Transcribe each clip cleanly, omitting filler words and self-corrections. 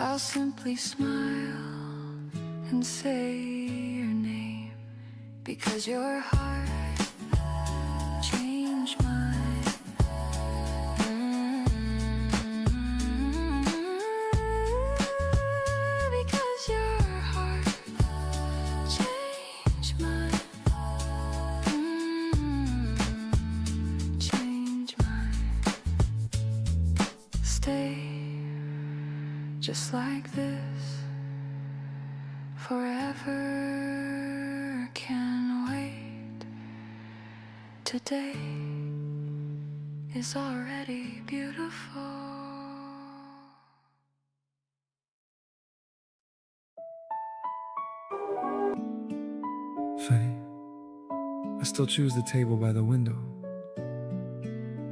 I'll simply smile and say your name, because your heart changed mine. Because your heart changed mine. Changed mine. Stay just like this forever. Can wait. Today is already beautiful. Faye, I still choose the table by the window.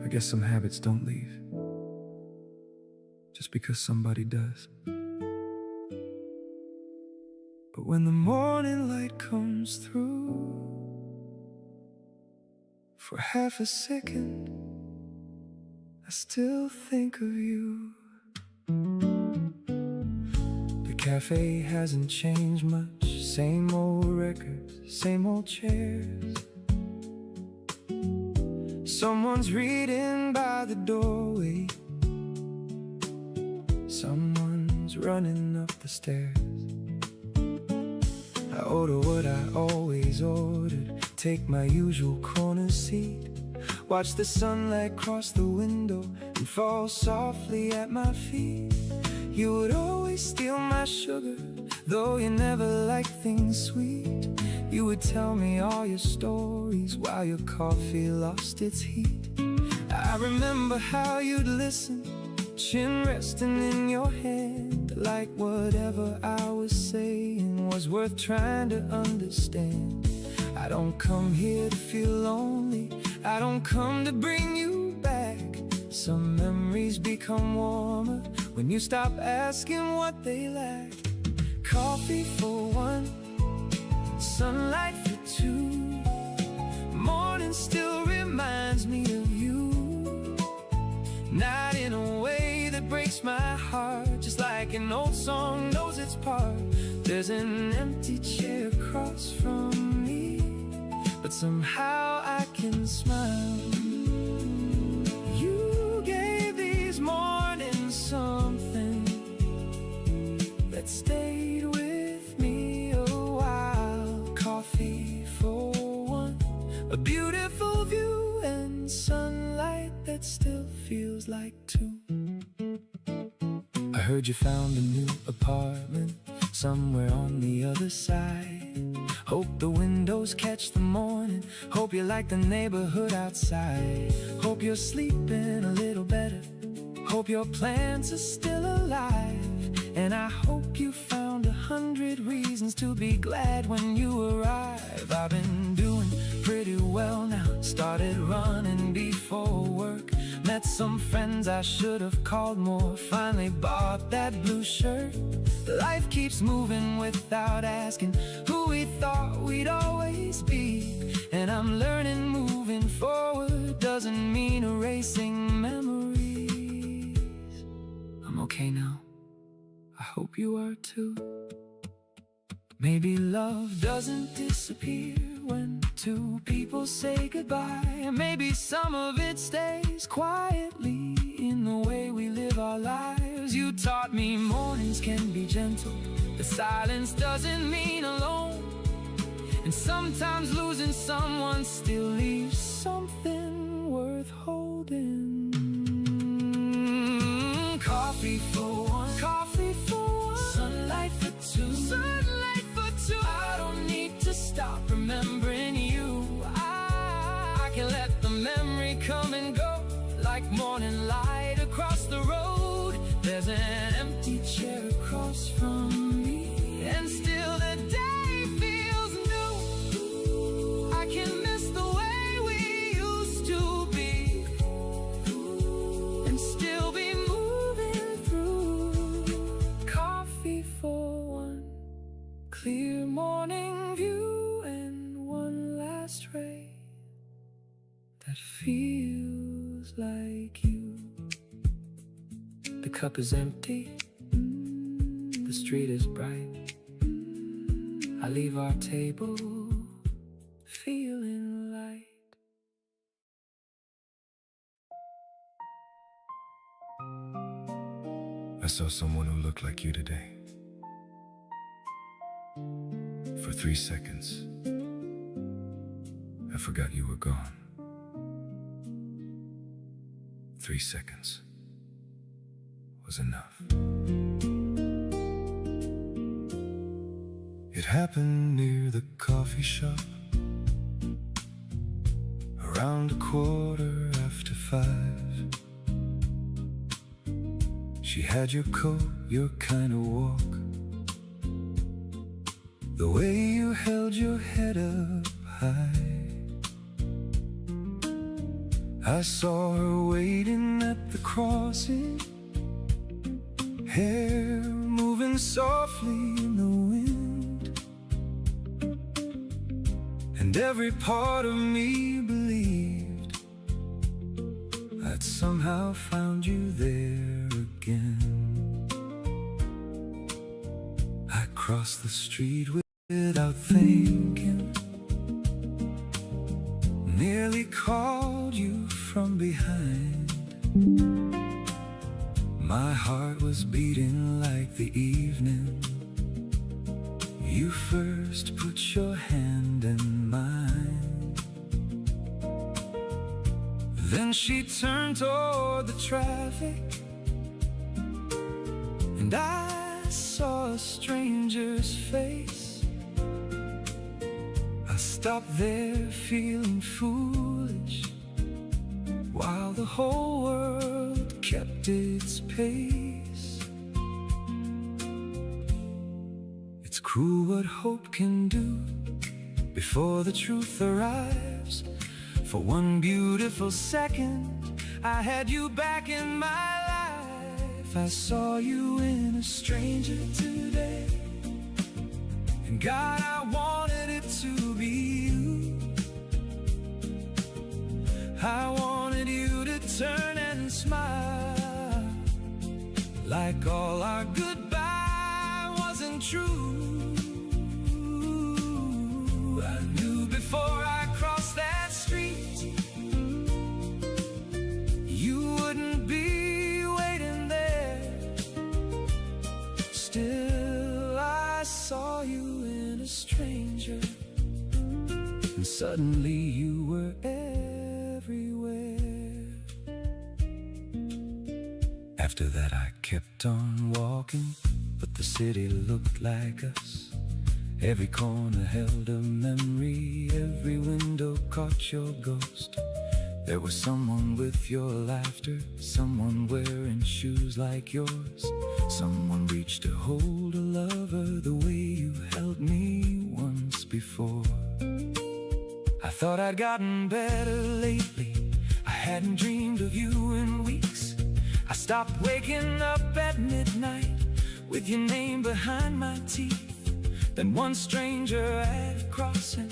I guess some habits don't leave just because somebody does. But when the morning light comes through, for half a second I still think of you. The cafe hasn't changed much, same old records, same old chairs. Someone's reading by the doorway, someone's running up the stairs. I order what I always ordered, take my usual corner seat, watch the sunlight cross the window and fall softly at my feet. You would always steal my sugar, though you never liked things sweet. You would tell me all your stories while your coffee lost its heat. I remember how you'd listen, chin resting in your hand, like whatever I was saying was worth trying to understand. I don't come here to feel lonely, I don't come to bring you back. Some memories become warmer when you stop asking what they lack. Coffee for one, sunlight for two, morning still reminds me of you. Not in a way that breaks my heart, just like an old song knows its part. There's an empty chair across from me, but somehow I can smile. You gave these mornings something that stayed with me a while. Coffee for one, a beautiful view, and sunlight that still feels like two. I heard you found a new apartment somewhere on the other side. Hope the windows catch the morning, hope you like the neighborhood outside. Hope you're sleeping a little better, hope your plants are still alive. And I hope you found 100 reasons to be glad when you arrive. I've been doing pretty well now, started running before work, met some friends I should have called more, finally bought that blue shirt. Life keeps moving without asking who we thought we'd always be. And I'm learning moving forward doesn't mean erasing memories. I'm okay now, I hope you are too. Maybe love doesn't disappear when two people say goodbye, and maybe some of it stays quietly in the way we live our lives. You taught me mornings can be gentle, the silence doesn't mean alone, and sometimes losing someone still leaves something worth holding. Coffee for one, coffee for one, sunlight for two, sunlight for two. I don't need to stop remembering you. I can let the memory come and go, like morning light across the road. There's an empty chair across from me, and still the day feels new. I can miss the way we used to be, and still be moving through. Coffee for one, clear morning view, and one last ray that feels like you. The cup is empty, street is bright. I leave our table feeling light. I saw someone who looked like you today. For 3 seconds, I forgot you were gone. 3 seconds was enough. It happened near the coffee shop, around 5:15. She had your coat, your kind of walk, the way you held your head up high. I saw her waiting at the crossing, hair moving softly in the wind, and every part of me believed I'd somehow found you there again. I crossed the street without thinking, nearly called you from behind. My heart was beating like the evening you first put your hand in mine. Then she turned toward the traffic, and I saw a stranger's face. I stopped there feeling foolish, while the whole world kept its pace. It's cruel what hope can do before the truth arrives. For one beautiful second, I had you back in my life. I saw you in a stranger today, and God, I wanted it to be you. I wanted you to turn and smile, like all our goodbye wasn't true. I knew before I crossed that street, you wouldn't be waiting there. Still, I saw you in a stranger, and suddenly you were everywhere. After that I kept on walking, but the city looked like us. Every corner held a memory, every window caught your ghost. There was someone with your laughter, someone wearing shoes like yours, someone reached to hold a lover the way you held me once before. I thought I'd gotten better lately, I hadn't dreamed of you in weeks. I stopped waking up at midnight with your name behind my teeth. Then one stranger at a crossing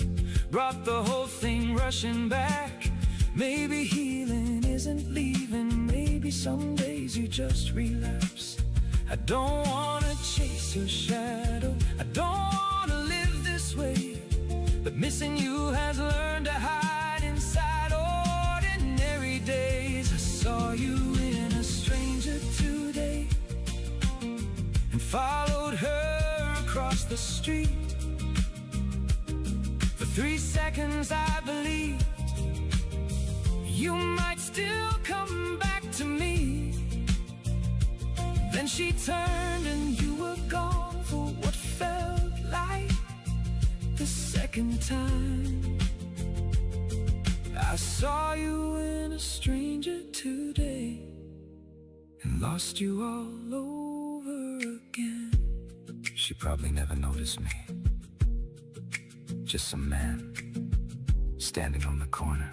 brought the whole thing rushing back. Maybe healing isn't leaving, maybe some days you just relapse. I don't wanna chase your shadow, I don't wanna live this way, but missing you has learned to hide inside ordinary days. I saw you in a stranger today, and followed her across the street. For 3 seconds I believed you might still come back to me. Then she turned and you were gone for what felt like the second time. I saw you in a stranger today, and lost you all over again. She probably never noticed me, just some man standing on the corner.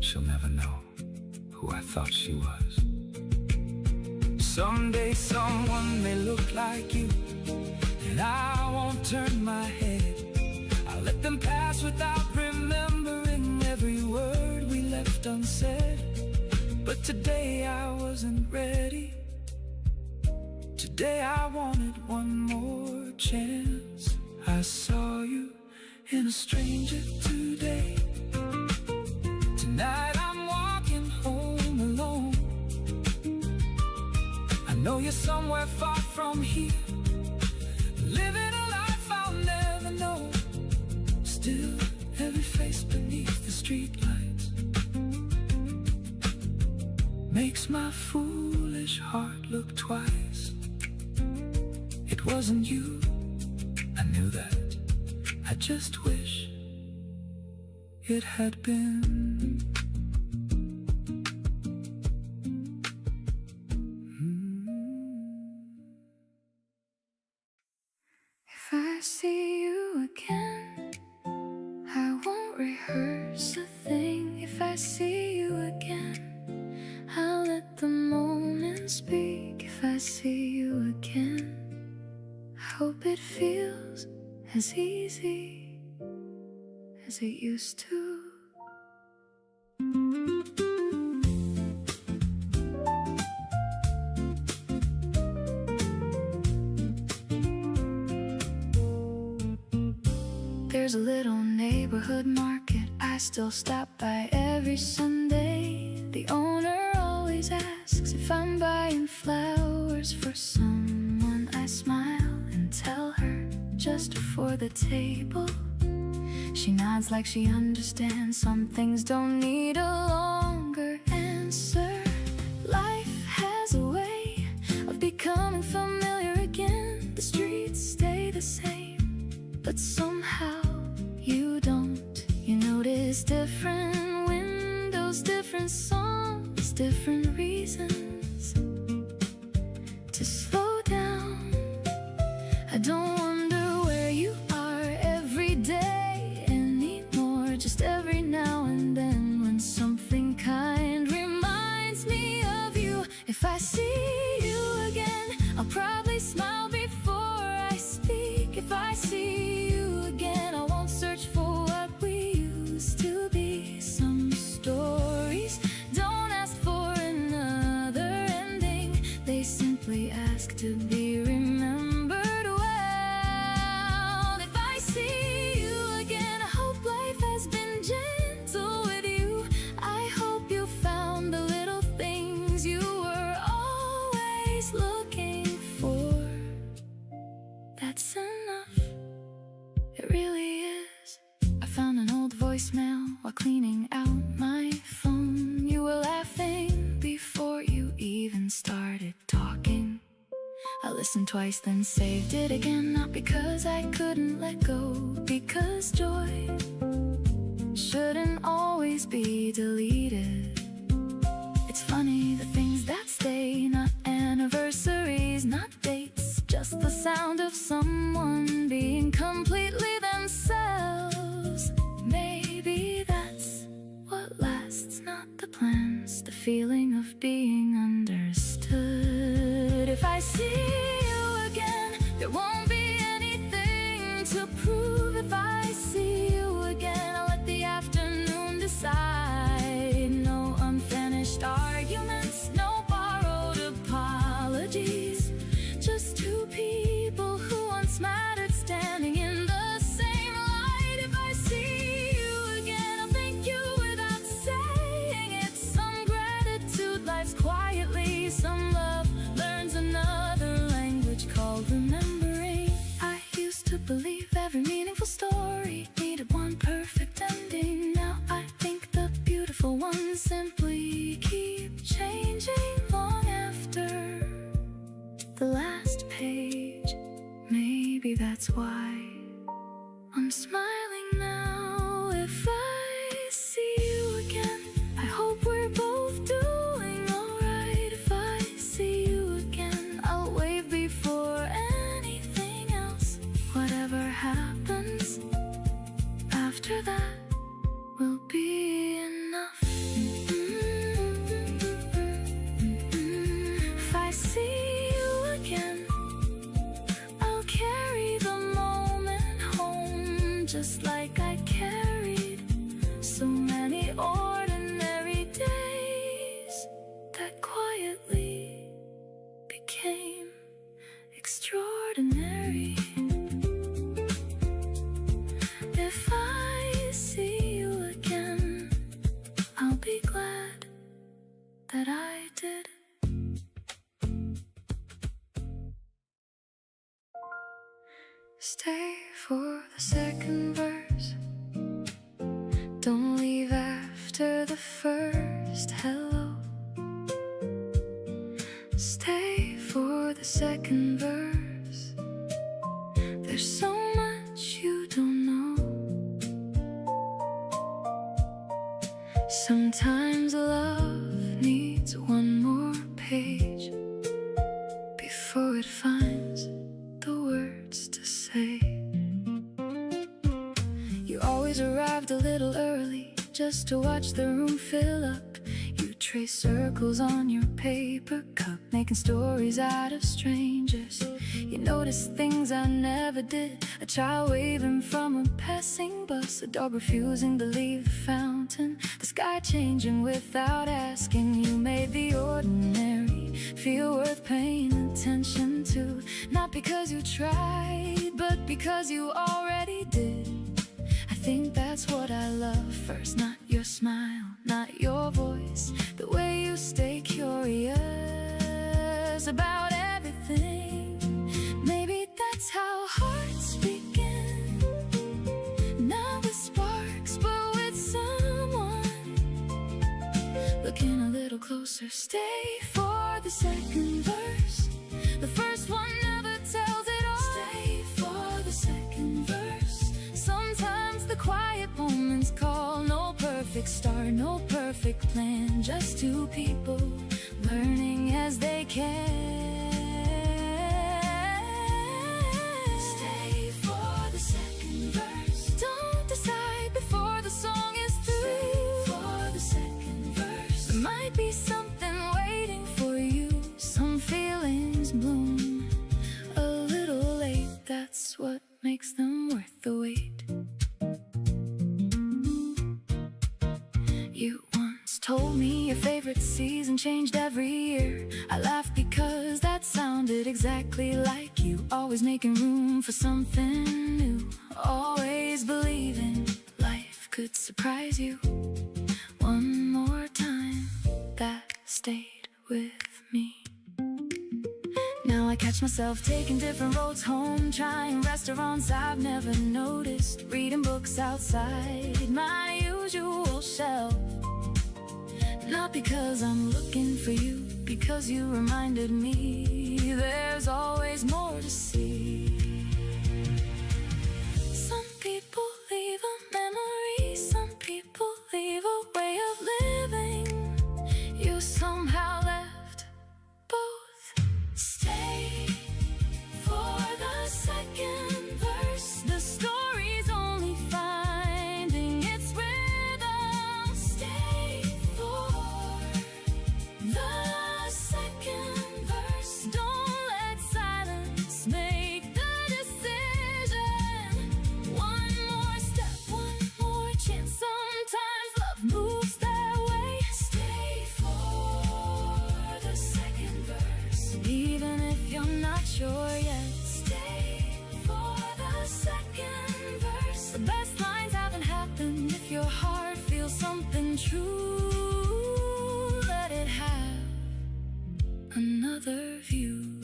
She'll never know who I thought she was. Someday someone may look like you, and I won't turn my head. I'll let them pass without remembering every word we left unsaid. But today I wasn't ready. Today Today I wanted one more chance. I saw you in a stranger today. Tonight I'm walking home alone. I know you're somewhere far from here, living a life I'll never know. Still, every face beneath the streetlights makes my foolish heart look twice. It wasn't you, I knew that. I just wish it had been. If I see you again, I won't rehearse a thing. If I see you again, I'll let the moment speak. If I see you again, I hope it feels as easy as it used to. There's a little neighborhood market I still stop by every Sunday. The owner always asks if I'm buying flowers for someone. I smile and tell her just for the table. She nods like she understands. Some things don't need a longer answer. Life has a way of becoming familiar again. The streets stay the same, but somehow you don't. You notice different windows, different songs, different reasons to slow down. I don't wonder where you are every day anymore. Just every now and then, when something kind reminds me of you. If I see you again, I'll probably smile before I speak. If I see you again, I won't search for what we used to be. Some stories don't ask for another ending. They simply ask to be remembered well. If I see you again, I hope life has been gentle with you. I hope you found the little things you were always looking for. That's enough, it really is. I found an old voicemail while cleaning out my phone. You were laughing before you even started talking. I listened twice, then saved it again. Not because I couldn't let go, because joy shouldn't always be deleted. It's funny, the things that stay, not anniversaries, not dates, just the sound of someone being completely themselves. Maybe that's what lasts, not the plans, the feeling of being understood. If I see you again, there won't be anything to prove. If I see you again, I'll let the afternoon decide. No unfinished arguments, no borrowed apologies. Just two people who once mattered, standing in the same light. If I see you again, I'll thank you without saying it. Some gratitude lives quietly, some love learns another language called remembering. I used to believe every meaningful story needed one perfect ending. Now I think the beautiful ones simply keep changing long after the last page. Maybe that's why I'm smiling now. If I see you again, I hope we're both doing alright. If I see you again, I'll wave before anything else. Whatever happens after that will be enough. If I see you again, I'll carry the moment home. Just be glad that I did. Stay for the second verse. Don't leave after the first hello. Stay for the second verse. There's so much you don't know. Sometimes love needs one more page before it finds the words to say. You always arrived a little early just to watch the room fill up. You trace circles on your paper cup, making stories out of strangers. You notice things I never did, a child waving from a passing bus, a dog refusing to leave the fountain, the sky changing without asking. You made the ordinary feel worth paying attention to, not because you tried, but because you already did. I think that's what I love first, not your smile, not your voice, the way you stay curious about everything. Maybe that's how hearts begin, not with sparks, but with someone looking a little closer. Stay for the second verse. The first one never tells it all. Stay for the second verse. Sometimes the quiet moments call. No perfect start, no perfect plan, just two people learning as they can. Stay for the second verse. Don't decide before the song is through. Stay for the second verse. There might be something waiting for you, some feelings bloom a little late. That's what makes them worth the wait. You once told me your favorite season changed every year. I laughed because that sounded exactly like you. Always making room for something new, always believing life could surprise you. One more time, that stayed with me. Now I catch myself taking different roads home, trying restaurants I've never noticed, reading books outside my usual shelf. Not because I'm looking for you, because you reminded me there's always more to see. Some people leave a memory, some people leave a way of living. You somehow left both. Stay for the second verse. The story's only finding its rhythm. Stay for the second verse. Don't let silence make the decision. One more step, one more chance. Sometimes love moves that way. Stay for the second verse. Even if you're not sure yet, stay for the second verse. The best lines haven't happened. If your heart feels something true, let it have another view.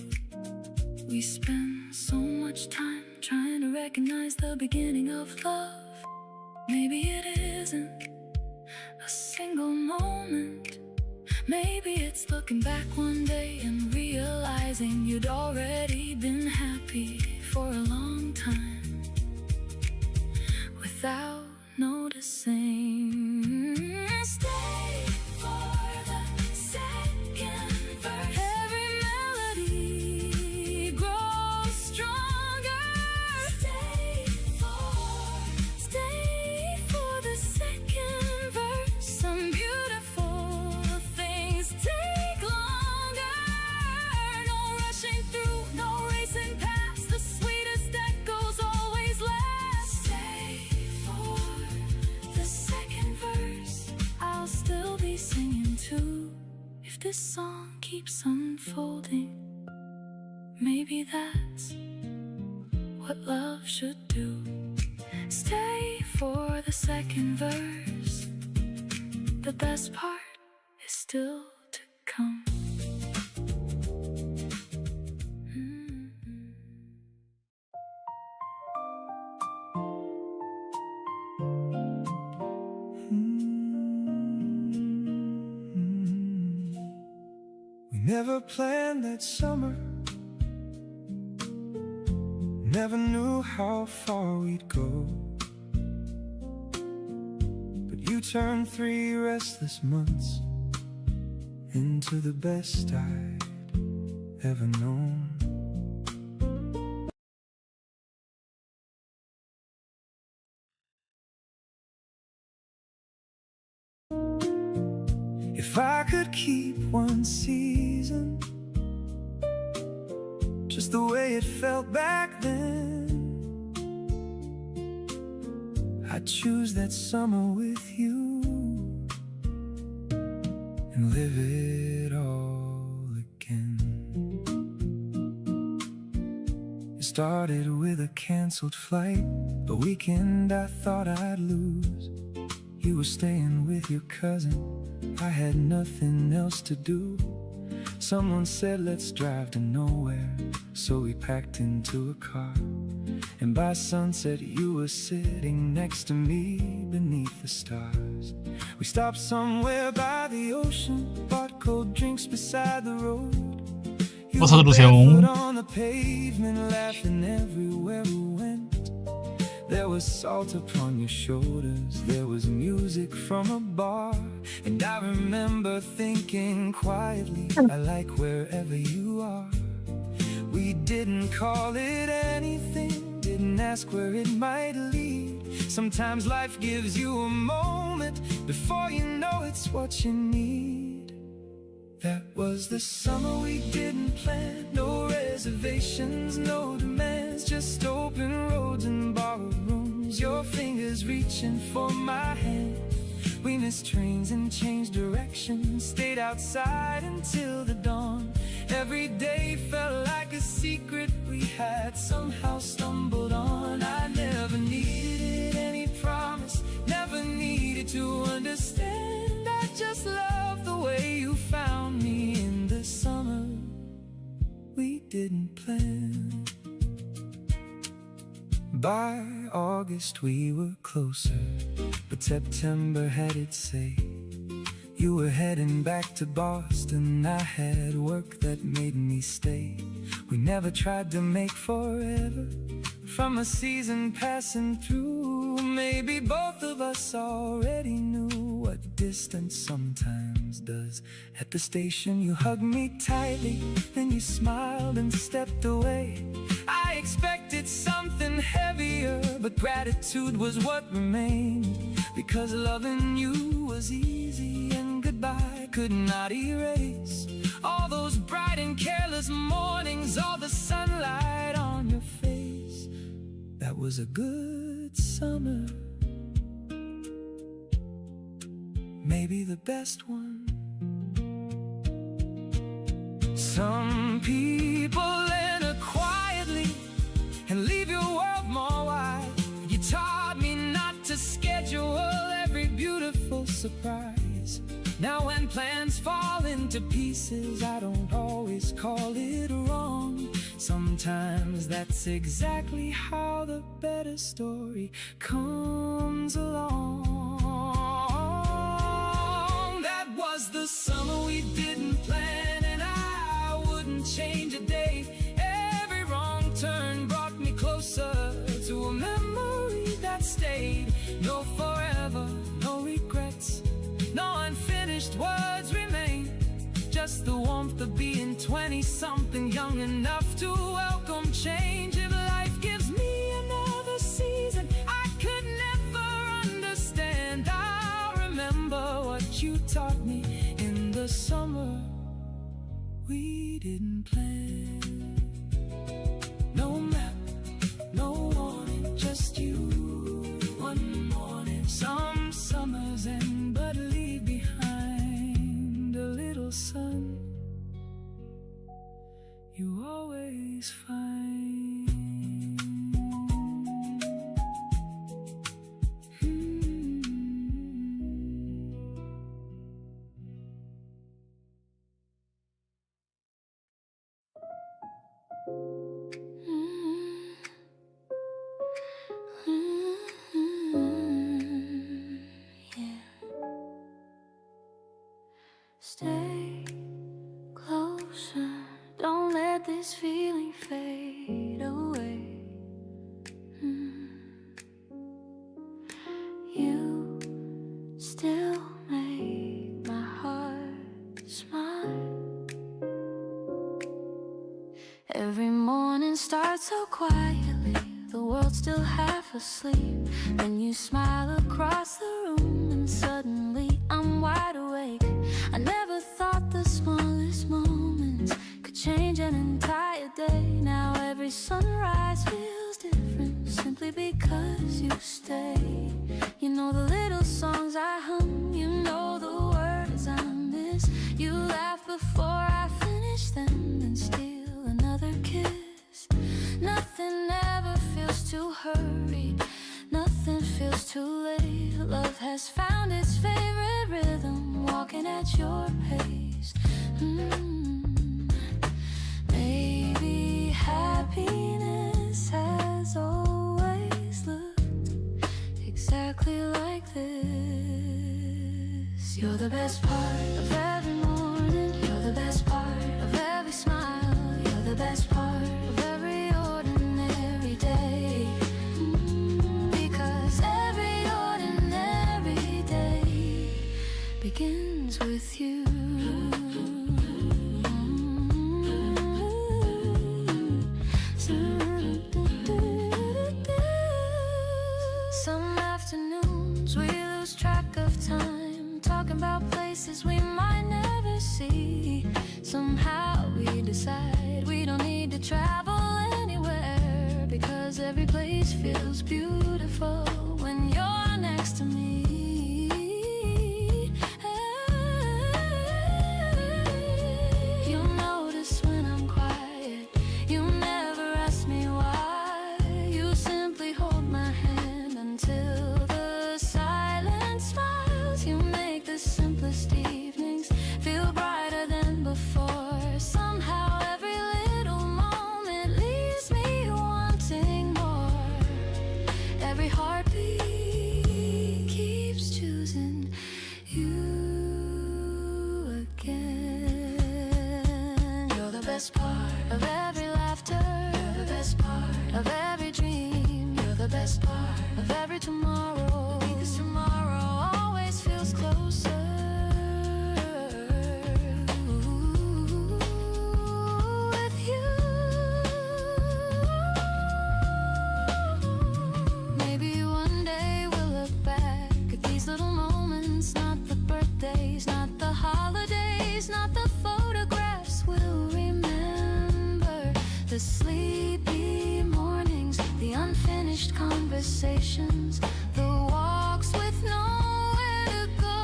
We spend so much time trying to recognize the beginning of love. Maybe it isn't a single moment. Maybe it's looking back one day and realizing you'd already been happy for a long time without noticing. Stay for the second verse. Every melody grows stronger. Stay for the second verse. Some beautiful things take longer. No rushing through, no racing past. The sweetest echoes always last. Stay for the second verse. I'll still be singing too if this song keeps unfolding. Maybe that's what love should do. Stay for the second verse. the best part is still to come. We never planned that summer, never knew how far we'd go. But you turned 3 restless months into the best I'd ever known. If I could keep one season just the way it felt back then, I'd choose that summer with you and live it all again. It started with a canceled flight, a weekend I thought I'd lose. You were staying with your cousin, I had nothing else to do. Someone said let's drive to nowhere, so we packed into a car. And by sunset you were sitting next to me beneath the stars. We stopped somewhere by the ocean, bought cold drinks beside the road. You were barefoot on the pavement, laughing everywhere we went. There was salt upon your shoulders, there was music from a bar. And I remember thinking quietly, I like wherever you are. We didn't call it anything, didn't ask where it might lead. Sometimes life gives you a moment, before you know it's what you need. That was the summer we didn't plan, no reservations, no demands, just open roads and borrowed rooms, your fingers reaching for my hand. We missed trains and changed directions, stayed outside until the dawn. Every day felt like a secret we had somehow stumbled on. I never needed any promise, never needed to understand. I just love the way you found me in the summer we didn't plan. By August we were closer, but September had its say. You were heading back to Boston, I had work that made me stay. We never tried to make forever from a season passing through. Maybe both of us already knew what distance sometimes does. At the station you hugged me tightly, then you smiled and stepped away. I expected something heavier, but gratitude was what remained. Because loving you was easy and goodbye could not erase all those bright and careless mornings, all the sunlight on your face. That was a good summer, maybe the best one. Some people enter quietly and leave your world more wide. You taught me not to schedule every beautiful surprise. Now when plans fall into pieces, I don't always call it wrong. Sometimes that's exactly how the better story comes along. That was the summer we didn't plan, and I wouldn't change a day. Every wrong turn brought me closer to a memory that stayed. No forever, no regrets, no unfinished words remain. Just the warmth of being 20-something, young enough to welcome change. If life gives me another season I could never understand, I'll remember what you taught me in the summer we didn't plan. No map, no warning, just you. One morning, some summers end, but leave behind a little sun you always find. Stay closer, don't let this feeling fade away. You still make my heart smile. Every morning starts so quietly, the world's still half asleep. Then you smile across the room and suddenly I'm wide awake. I never thought the smallest moments could change an entire day. Now every sunrise feels different simply because you stay. You know the little songs I hum, you know the words I miss. You laugh before I finish them, then steal another kiss. Nothing ever feels too hurried, nothing feels too late. Love has found its favorite rhythm, walking at your pace. Maybe happiness has always looked exactly like this. You're the best part of every morning, you're the best part of every smile, you're the best part of every ordinary day. Because every ordinary day begins with you. Some afternoons we lose track of time, talking about places we might never see. Somehow we decide we don't need to travel anywhere, because every place feels beautiful when you're next to me. You'll notice when I'm quiet, you never ask me why. You simply hold my hand until the silence smiles. You make the simplest evenings feel brighter than before. Somehow every little moment leaves me wanting more. Every heartbeat keeps choosing you again. You're the best part of every laughter, you're the best part of every dream, you're the best part of every tomorrow, because tomorrow always feels closer with you. Maybe one day we'll look back at these little moments, not the birthdays, not the holidays, not the photographs. We'll remember the sleepy mornings, the unfinished conversations, the walks with nowhere to go.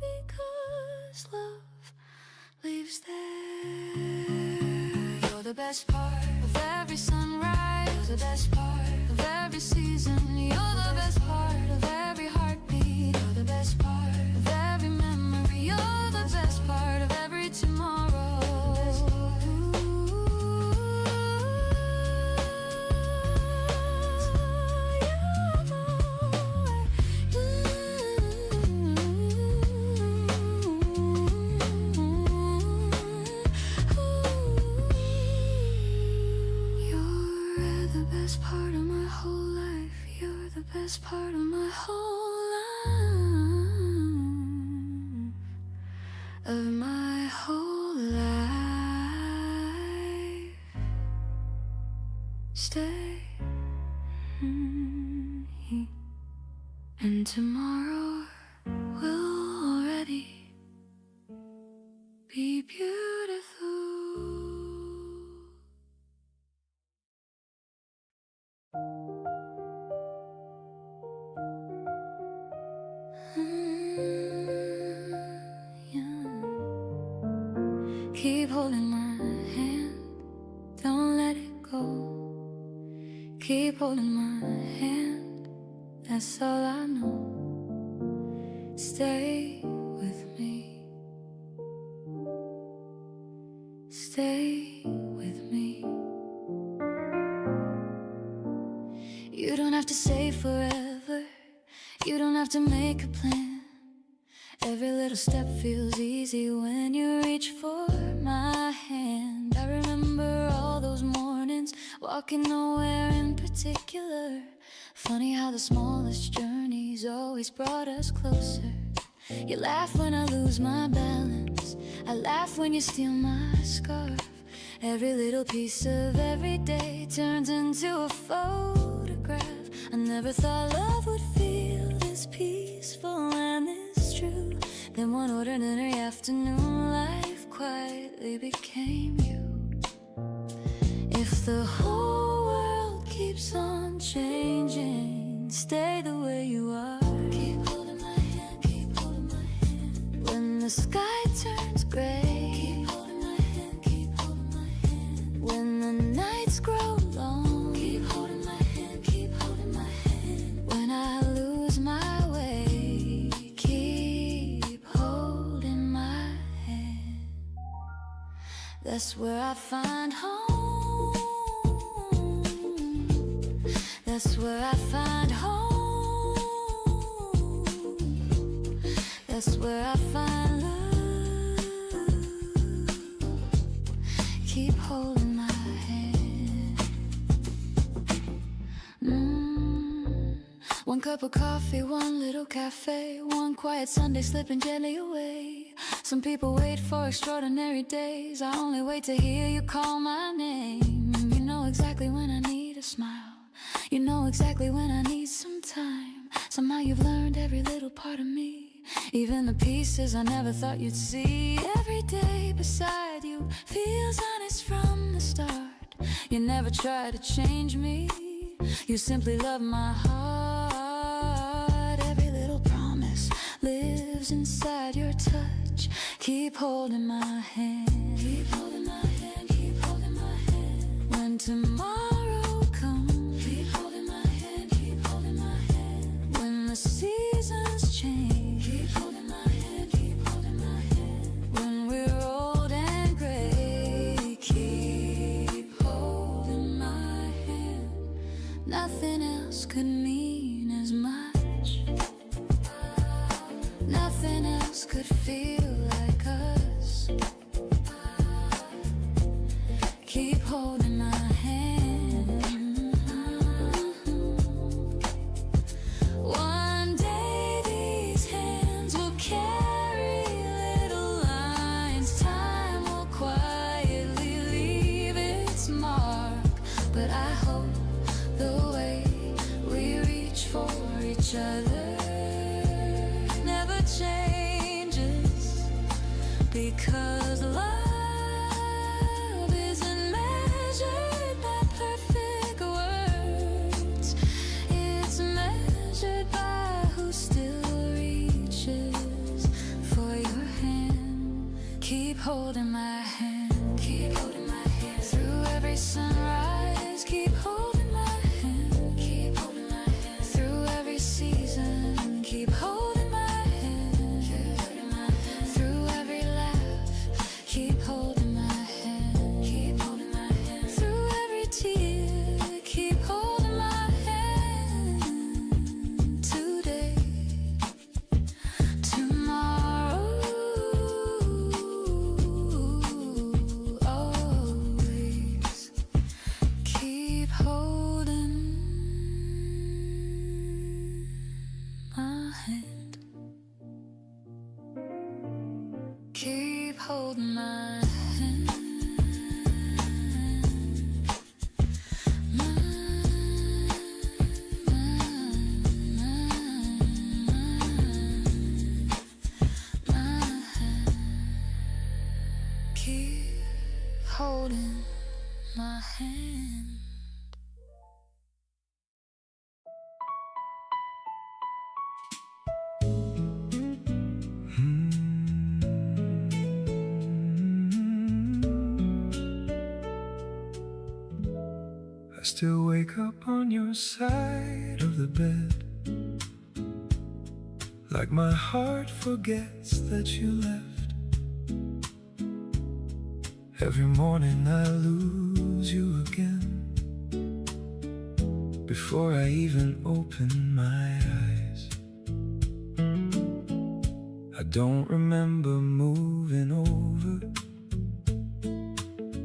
Because love lives there. You're the best part of every sunrise, you're the best part of every season, you're the best part of every heartbeat, you're the best part of every memory, you're the best part of every tomorrow. You're the best part of my whole life, you're the best part of my whole life, of my whole life. Stay, and tomorrow will already be beautiful. Keep holding my hand, don't let it go. Keep holding my hand, that's all I know. Stay with me, stay with me. You don't have to say forever, You don't have to make a plan. Every little step feels easy when you reach for my hand. I remember all those mornings, walking nowhere in particular. Funny how the smallest journeys always brought us closer. You laugh when I lose my balance, I laugh when you steal my scarf. Every little piece of every day turns into a photograph. I never thought love would feel this peaceful and this true. Then one ordinary afternoon, life quietly became you. If the whole world keeps on changing, stay the way you are. Keep holding my hand, keep holding my hand. When the sky turns gray, keep holding my hand, keep holding my hand. When the nights grow long, keep holding my hand, keep holding my hand. When I lose my way, keep holding my hand. That's where I find home. That's where I find home. That's where I find love. Keep holding my hand. One cup of coffee, one little cafe, one quiet Sunday slipping gently away. Some people wait for extraordinary days. I only wait to hear you call my name. You know exactly when I need a smile. You know exactly when I need some time. Somehow you've learned every little part of me, even the pieces I never thought you'd see. Every day beside you feels honest from the start. You never try to change me, you simply love my heart. Every little promise lives inside your touch. Keep holding my hand. Keep holding my hand, keep holding my hand. When tomorrow comes, keep holding my hand, keep holding my hand. When the seasons change, keep holding my hand, keep holding my hand. When we're old and gray, keep holding my hand. Nothing else could mean as much. Nothing else could feel like us. Keep holding my hand. One day these hands will carry little lines. Time will quietly leave its mark. But I hope the way we reach for each other never changes, because love isn't measured by perfect words. It's measured by who still reaches for your hand. Keep holding my hand, keep holding my hand. Through every sunrise, keep holding my hand, keep holding my hand. Through every season, keep holding my hand, keep holding my hand. Through every laugh, keep holding my hand, keep holding my hand. Through every tear, keep holding my hand. Today, tomorrow, always keep holding my hand. Keep holding my hand. My hand. Keep holding my hand. I still wake up on your side of the bed, like my heart forgets that you left. Every morning I lose you again, before I even open my eyes. don't remember moving over.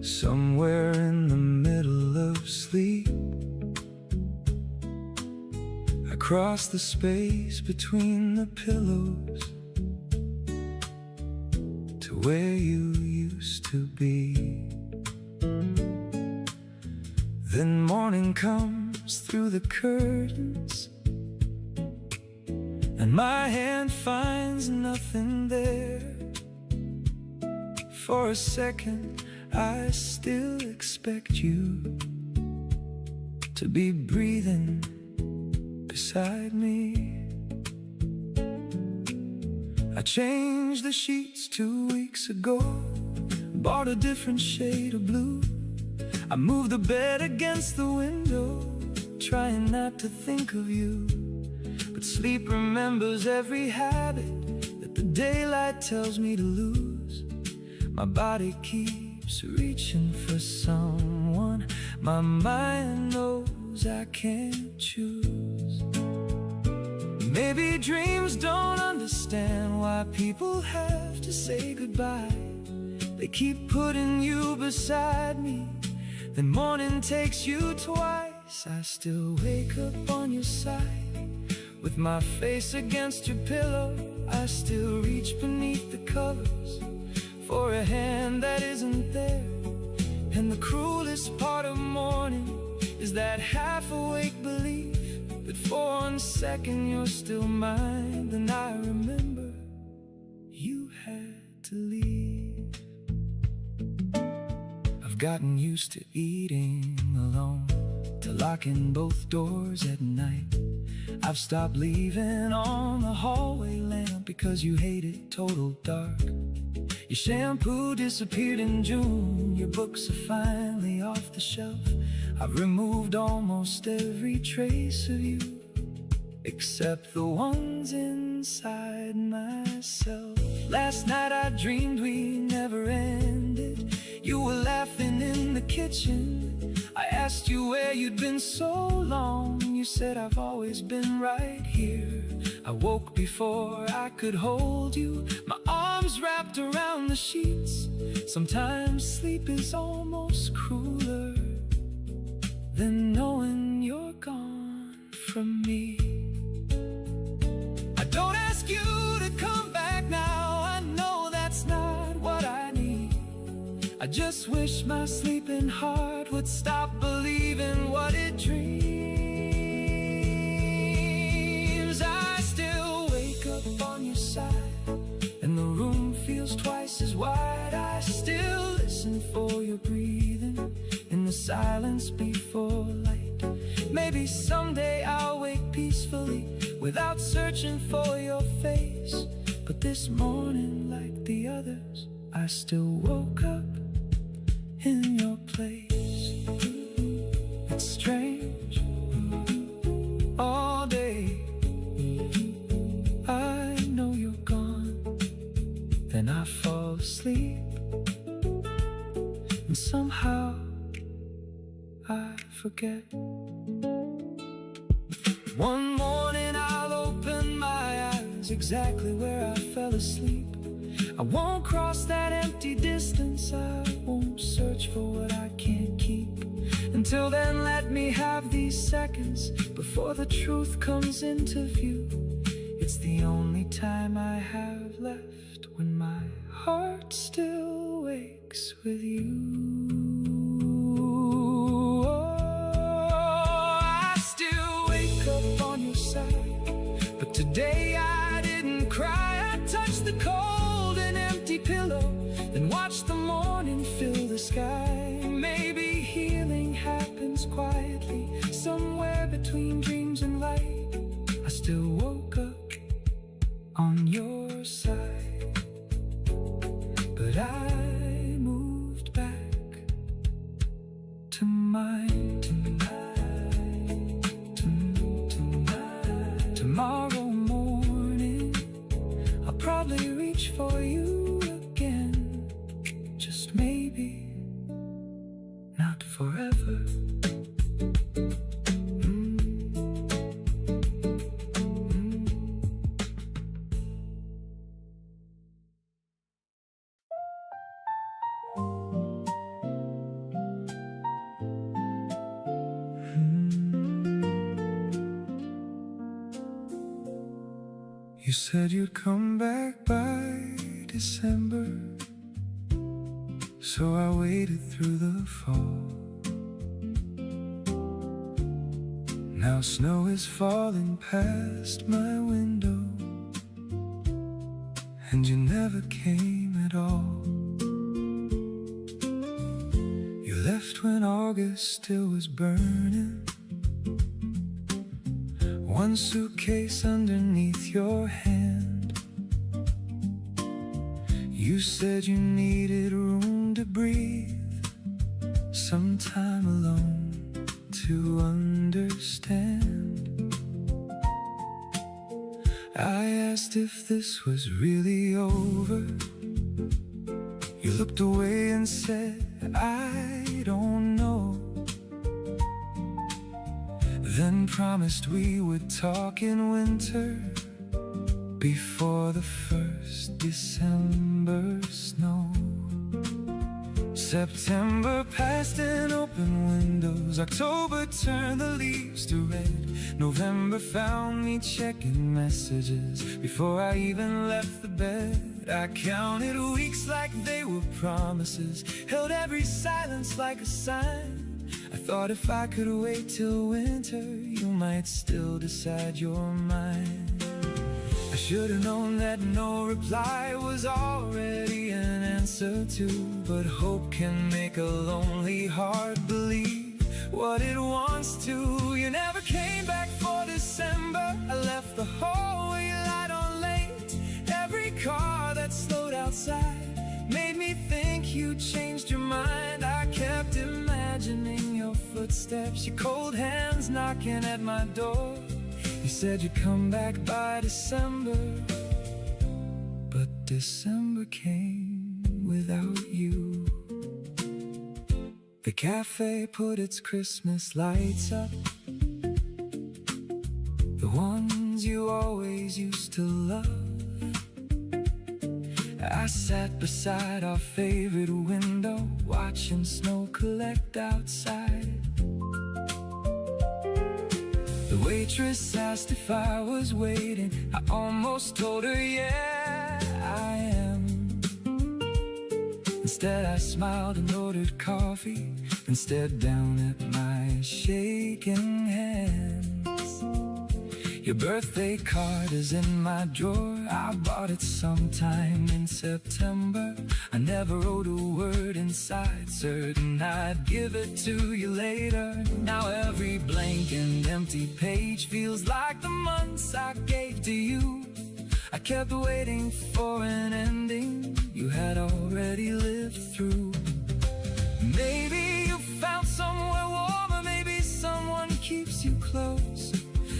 Somewhere in the middle of sleep, I crossed the space between the pillows to where you used to be. Then morning comes through the curtains, and my hand finds nothing there. For a second, I still expect you to be breathing beside me. I changed the sheets 2 weeks ago, bought a different shade of blue. I moved the bed against the window, trying not to think of you. But sleep remembers every habit that the daylight tells me to lose. My body keeps reaching for someone, my mind knows I can't choose. Maybe dreams don't understand why people have to say goodbye. They keep putting you beside me, then morning takes you twice. I still wake up on your side, with my face against your pillow. I still reach beneath the covers for a hand that isn't there. And the cruelest part of morning is that half-awake belief that for 1 second you're still mine. Then I remember you had to leave. I've gotten used to eating alone, to locking both doors at night. I've stopped leaving on the hallway lamp because you hate it total dark. Your shampoo disappeared in June, your books are finally off the shelf. I've removed almost every trace of you, except the ones inside myself. Last night I dreamed we never ended. You were laughing in the kitchen. I asked you where you'd been so long. You said I've always been right here. I woke before I could hold you, my arms wrapped around the sheets. Sometimes sleep is almost crueler than knowing you're gone from me. I don't ask you to come back now, I know that's not what I need. I just wish my sleeping heart would stop believing what it dreams. I still wake up on your side, and the room feels twice as wide. I still listen for your breathing in the silence before light. Maybe someday I'll wake peacefully without searching for your face. But this morning, like the others, I still woke up in your place. It's strange, all day I know you're gone, then I fall asleep, and somehow I forget. One morning I'll open my eyes exactly where I fell asleep. I won't cross that empty distance, I won't search for what I can't keep. Until then, let me have these seconds before the truth comes into view. It's the only time I have left when my heart still wakes with you. I still wake up on your side, but today I didn't cry. I touched the cold and empty pillow, then watched the morning fill the sky. Maybe healing happens quietly, somewhere between dreams and light. I still woke up on your side, but I moved back to mine. Tomorrow morning I'll probably reach for you again, just maybe not forever. You said you'd come back by December, so I waited through the fall. Now snow is falling past my window, and you never came at all. You left when August still was burning, one suitcase underneath your hand. You said you needed room to breathe, some time alone to understand. I asked if this was really over. You looked away and said, I don't know. Then promised we would talk in winter, before the first December snow. September passed in open windows, October turned the leaves to red, November found me checking messages before I even left the bed. I counted weeks like they were promises, held every silence like a sign. I thought if I could wait till winter, you might still decide your mind. I should've known that no reply was already an answer too, but hope can make a lonely heart believe what it wants to. You never came back for December. I left the hallway light on late. Every car that slowed outside made me think you changed your mind. I kept imagining your footsteps, your cold hands knocking at my door. You said you'd come back by December, but December came without you. The cafe put its Christmas lights up, the ones you always used to love. I sat beside our favorite window, watching snow collect outside. The waitress asked if I was waiting. I almost told her, yeah, I am. Instead I smiled and ordered coffee, and stared down at my shaking hands. Your birthday card is in my drawer. I bought it sometime in September. I never wrote a word inside, certain I'd give it to you later. Now every blank and empty page feels like the months I gave to you. I kept waiting for an ending you had already lived through. Maybe you found somewhere warmer, maybe someone keeps you close.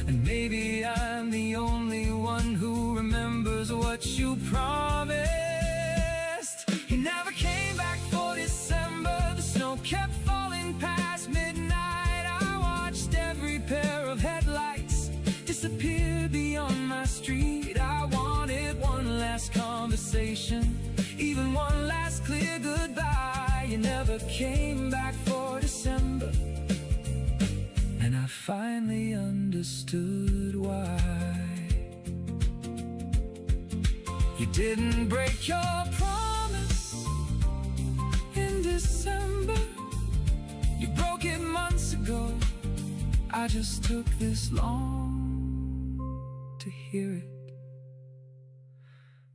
And maybe I'm the only one who remembers what you promised. You never came back for December. The snow kept falling past midnight. I watched every pair of headlights disappear beyond my street. I wanted one last conversation, even one last clear goodbye. You never came back for December, and I finally understood why. You didn't break your promise in December. You broke it months ago. I just took this long to hear it.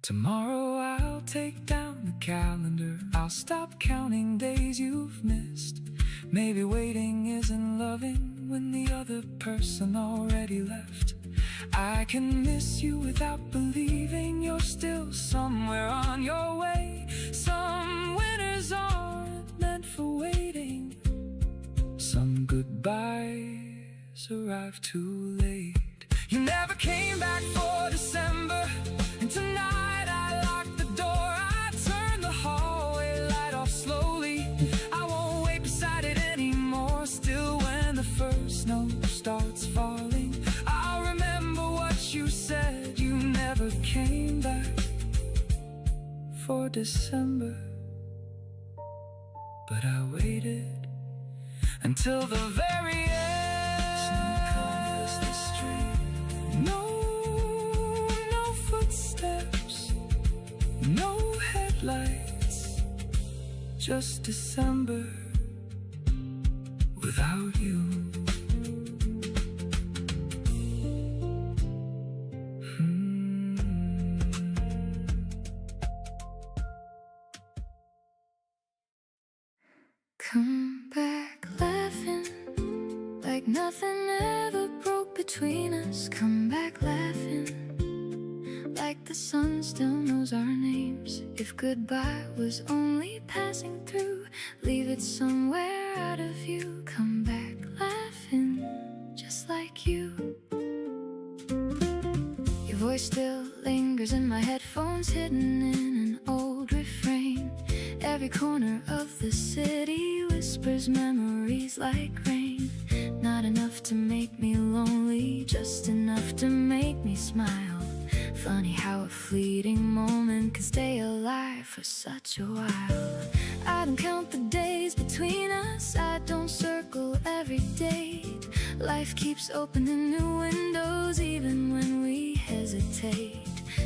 Tomorrow I'll take down the calendar. I'll stop counting days you've missed. Maybe waiting isn't loving when the other person already left. I can miss you without believing you're still somewhere on your way. Some winters aren't meant for waiting. Some goodbyes arrive too late. You never came back for December, and tonight I locked the door. I turned the hallway light off slowly. I won't wait beside it anymore. Still, when the first snow starts falling, I'll remember what you said. You never came back for December, but I waited until the very end. Snow covers the street. No lights, just December without you. Come back laughing like nothing ever broke between us. Come back laughing like the sun still knows our names. If goodbye was only passing through, leave it somewhere out of view. Come back laughing just like you. Your voice still lingers in my headphones, hidden in an old refrain. Every corner of the city whispers memories like rain. Not enough to make me lonely, just enough to make me smile. Funny how a fleeting moment can stay alive for such a while. I don't count the days between us, I don't circle every date. Life keeps opening new windows even when we hesitate.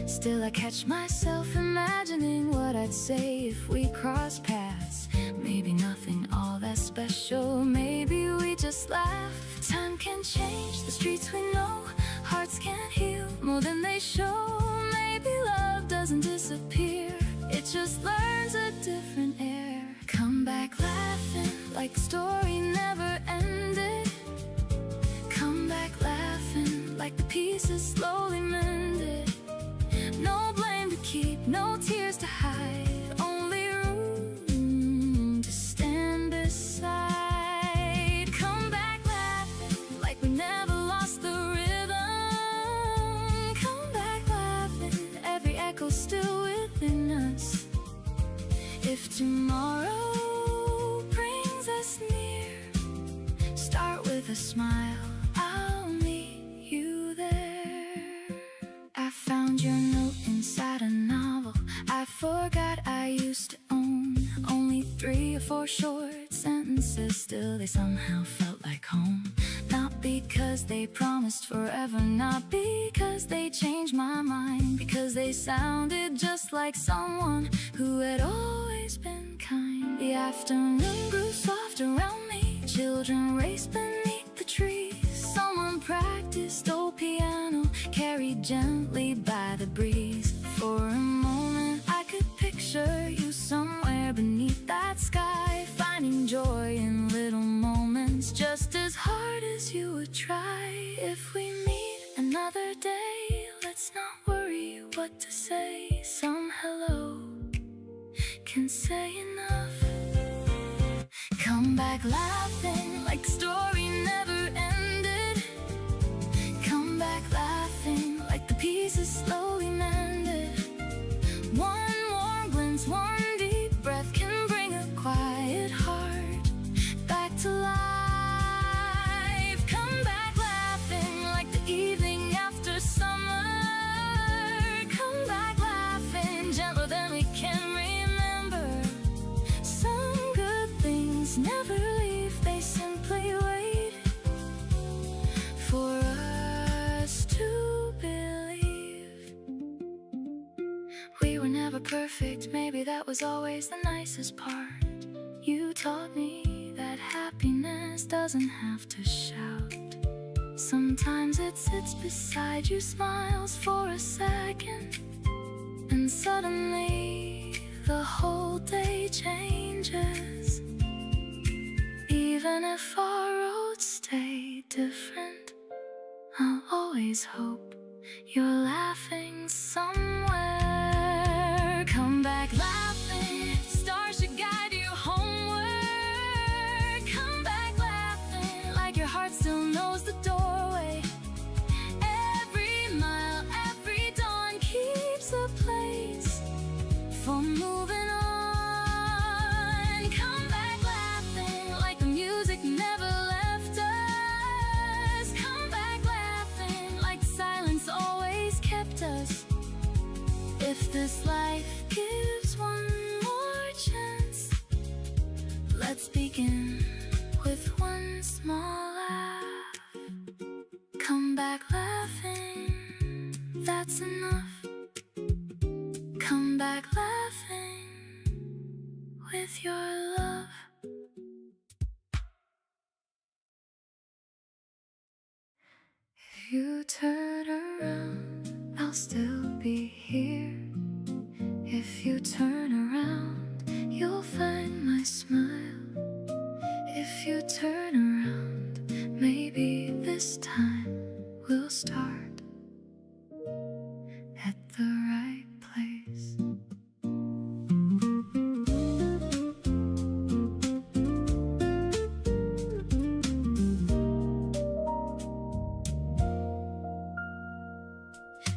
Still I catch myself imagining what I'd say if we cross paths. Maybe nothing all that special, maybe we just laugh. Time can change the streets we know, hearts can heal more than they show. Maybe love doesn't disappear, it just learns a different air. Come back laughing like the story never ended. Come back laughing like the pieces slowly mended. No blame to keep, no tears to hide, only room to stand beside. Come back laughing like we never lost the rhythm. Come back laughing, every echo still within us. If tomorrow brings us near, start with a smile, I'll meet you there. I found your note inside a novel I forgot I used to own. Only 3 or 4 short sentences, still they somehow felt like home. Not because they promised forever, not because they changed my mind, because they sounded just like someone who had always been kind. The afternoon grew soft around me, children raced beneath the trees. Someone practiced old piano, carried gently by the breeze. For a moment I could picture you somewhere beneath that sky, finding joy in little moments, just as hard as you would try. If we meet another day, let's not worry what to say. Some hello can say enough. Come back laughing like the story never ended. Come back laughing like the pieces slowly mended. One warm glance, one deep breath can bring a quiet heart back to life. Come back laughing like the evening after summer. Come back laughing gentler than we can remember. Some good things never leave, they simply wait for us to believe. We were never perfect, maybe that was always the nicest part. You taught me that happiness doesn't have to shout. Sometimes it sits beside you, smiles for a second, and suddenly the whole day changes. Even if our roads stay different, I'll always hope you're laughing somewhere. Come back laughing, stars should guide you homeward. Come back laughing like your heart still knows the doorway. Every mile, every dawn keeps a place for moving on. Come back laughing like the music never left us. Come back laughing like the silence always kept us. If this life gives one more chance, let's begin with one small laugh. Come back laughing, that's enough. Come back laughing. with your love. If you turn around, I'll still be here. If you turn around, you'll find my smile. If you turn around, maybe this time we'll start at the right place.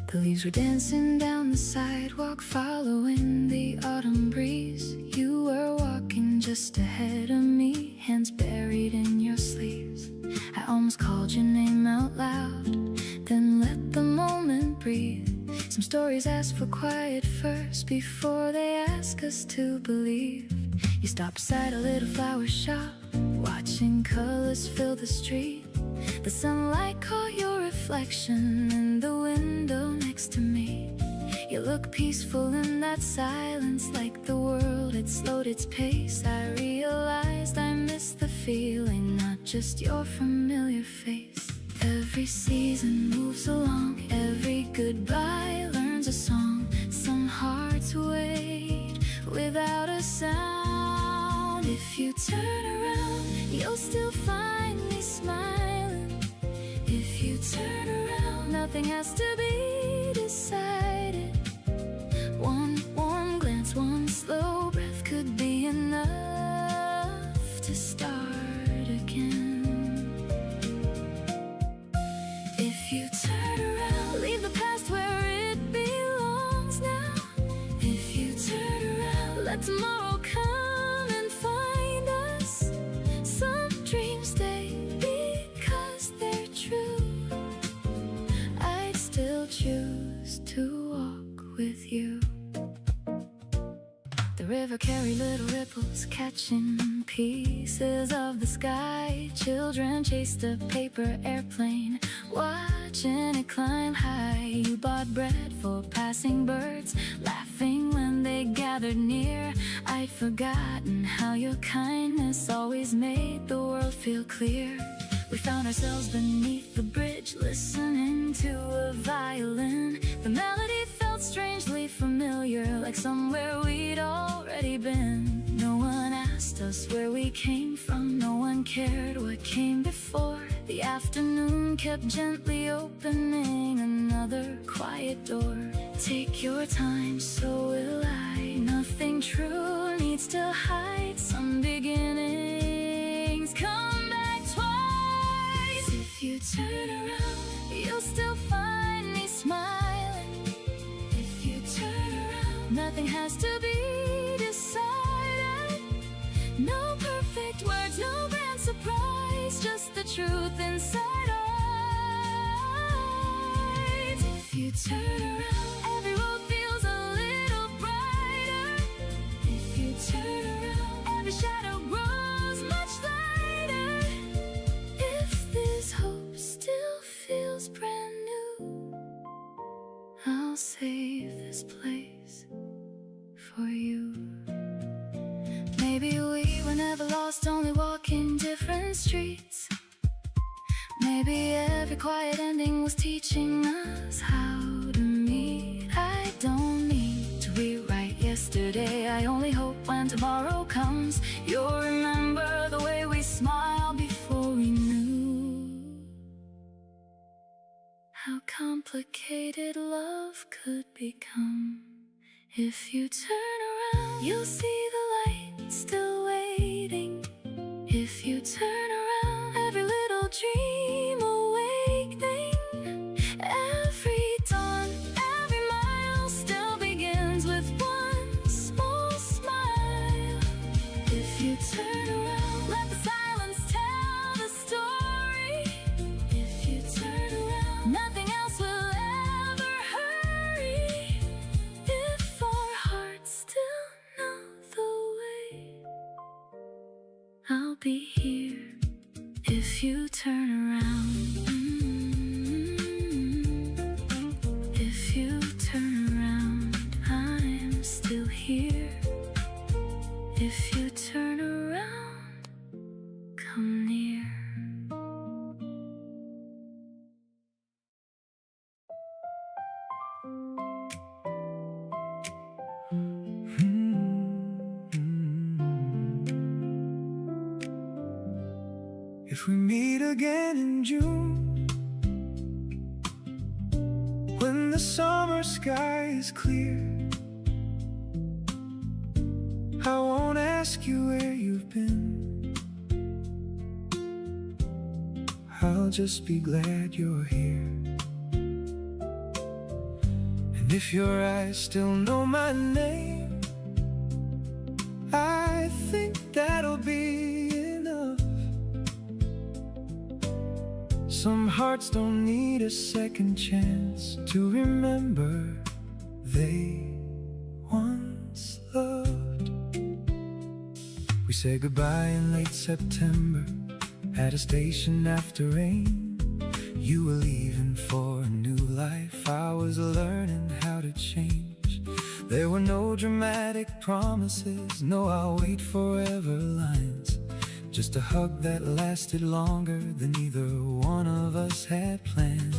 The leaves were dancing down the sidewalk, following the autumn breeze. You were walking just ahead of me, hands buried in your sleeves. I almost called your name out loud, then let the moment breathe. Some stories ask for quiet first before they ask us to believe. You stopped beside a little flower shop, watching colors fill the street. The sunlight caught your reflection in the window next to me. You look peaceful in that silence, like the world had slowed its pace. I realized I missed the feeling, not just your familiar face. Every season moves along, every goodbye learns a song. Some hearts wait without a sound. If you turn around, you'll still find me smiling. If you turn around, nothing has to be decided. One warm glance, one slow breath could be enough to start again. If you turn around, leave the past where it belongs now. If you turn around, let tomorrow come and find us. Some dreams stay because they're true. I'd still choose to walk with you. The river carried little ripples, catching pieces of the sky. Children chased a paper airplane, watching it climb high. You bought bread for passing birds, laughing when they gathered near. I'd forgotten how your kindness always made the world feel clear. We found ourselves beneath the bridge, listening to a violin. The melody felt strangely familiar, like somewhere we'd already been. No one asked us where we came from, no one cared what came before. The afternoon kept gently opening another quiet door. Take your time, so will I. Nothing true needs to hide. Some beginnings come back twice. If you turn around, you'll still find me smiling. If you turn around, nothing has to be decided. No perfect words, no grand surprise, just the truth inside eyes. If you turn around, every road feels a little brighter. If you turn around, every shadow grows much lighter. If this hope still feels brand new, I'll save this place for you. Maybe we were never lost, only walking different streets. Maybe every quiet ending was teaching us how to meet. I don't need to rewrite yesterday, I only hope when tomorrow comes, you'll remember the way we smiled before we knew how complicated love could become. If you turn around, you'll see the light still waiting. If you turn around, every little dream awakening. Every dawn, every mile still begins with one small smile. If you turn around, let the silence tell the story. If you turn around, nothing else will ever hurry. If our hearts still know the way, I'll be here. If you turn around, if you turn around, I'm still here. if you turn around, come near. If we meet again in June, when the summer sky is clear, I won't ask you where you've been. I'll just be glad you're here. And if your eyes still know my name, I think that'll be enough. Some hearts don't need a second chance to remember they once loved. We say goodbye in late September at a station after rain. You were leaving for a new life, I was learning how to change. There were no dramatic promises, no I'll wait forever lines. Just a hug that lasted longer than either one of us had planned.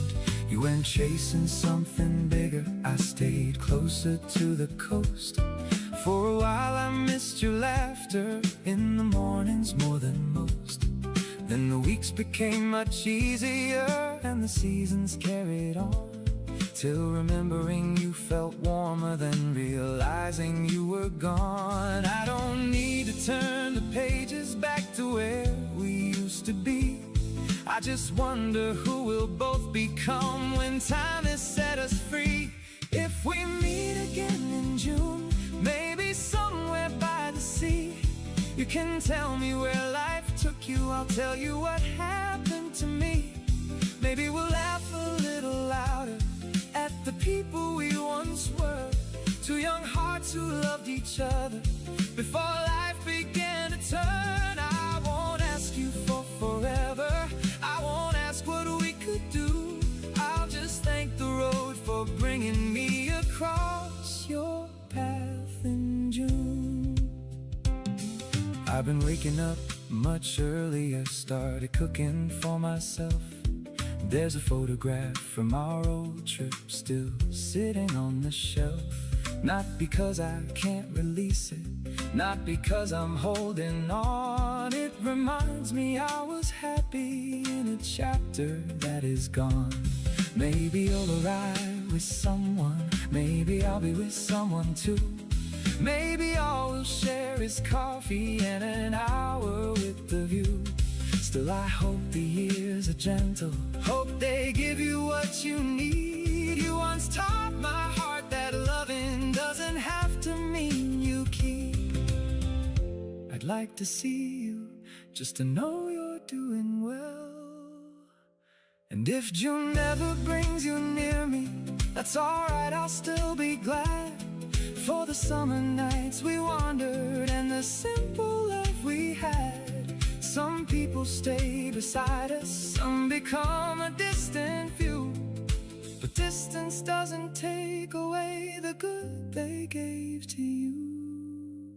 You went chasing something bigger, I stayed closer to the coast. For a while I missed your laughter in the mornings more than most. Then the weeks became much easier and the seasons carried on, till remembering you felt warmer than realizing you were gone. I don't need to turn the pages back to where we used to be. I just wonder who we'll both become when time has set us free. If we meet again in June, maybe somewhere by the sea, you can tell me where life took you, I'll tell you what happened to me. Maybe we'll laugh a little louder at the people we once were. Two young hearts who loved each other before life began to turn. I won't ask you for forever, I won't ask what we could do. I'll just thank the road for bringing me across your path in June. I've been waking up much earlier, started cooking for myself. There's a photograph from our old trip still sitting on the shelf. Not because I can't release it, not because I'm holding on. It reminds me I was happy in a chapter that is gone. Maybe you'll arrive with someone, maybe I'll be with someone too. Maybe all we'll share is coffee and an hour with the view. Still I hope the years are gentle, hope they give you what you need. You once taught my heart that loving doesn't have to mean you keep. I'd like to see you, just to know you're doing well. And if June never brings you near me, that's alright, I'll still be glad. For the summer nights we wandered and the simple love we had. Some people stay beside us, some become a distant view. But distance doesn't take away the good they gave to you.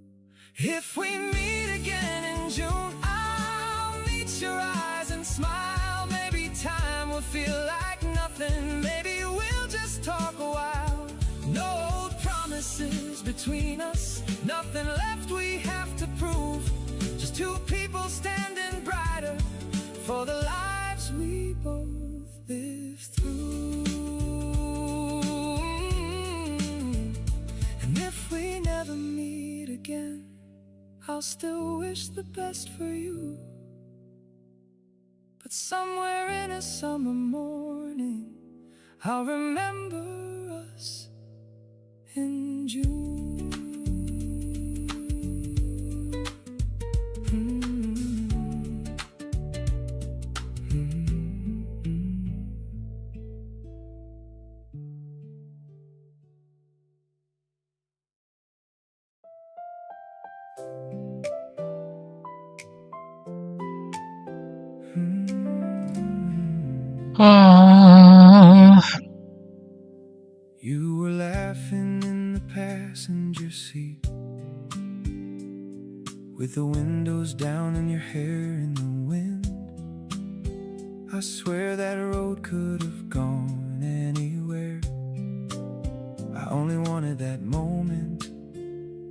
If we meet again in June, I'll meet your eyes and smile. Maybe time will feel like nothing, maybe we'll just talk a while. No old promises between us, nothing left we have to prove. Just two people standing brighter for the lives we both lived through. And if we never meet again, I'll still wish the best for you. But somewhere in a summer morning, I'll remember us in June. You were laughing in the passenger seat, with the windows down and your hair in the wind. I swear that road could have gone anywhere. I only wanted that moment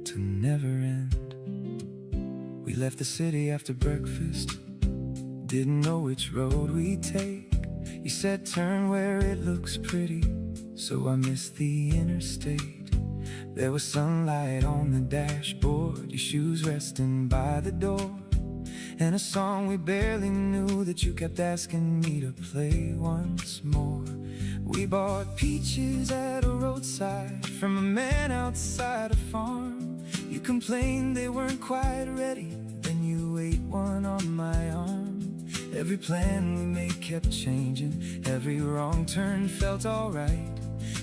to never end. We left the city after breakfast, didn't know which road we'd take. You said turn where it looks pretty, so I missed the interstate. There was sunlight on the dashboard, your shoes resting by the door, and a song we barely knew that you kept asking me to play once more. We bought peaches at a roadside from a man outside a farm. You complained they weren't quite ready, then you ate one on my arm. Every plan we made kept changing, every wrong turn felt alright.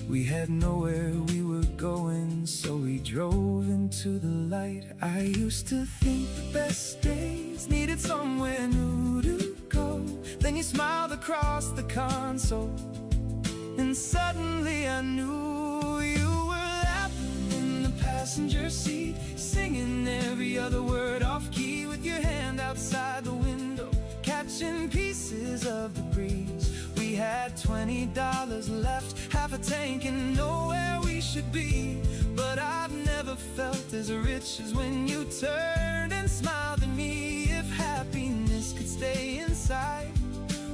We had nowhere we were going, so we drove into the light. I used to think the best days needed somewhere new to go. Then you smiled across the console, and suddenly I knew you were laughing in the passenger seat, singing every other word off key, with your hand outside the window, catching pieces of the breeze. We had $20 left, half a tank, and nowhere we should be. But I've never felt as rich as when you turned and smiled at me. If happiness could stay inside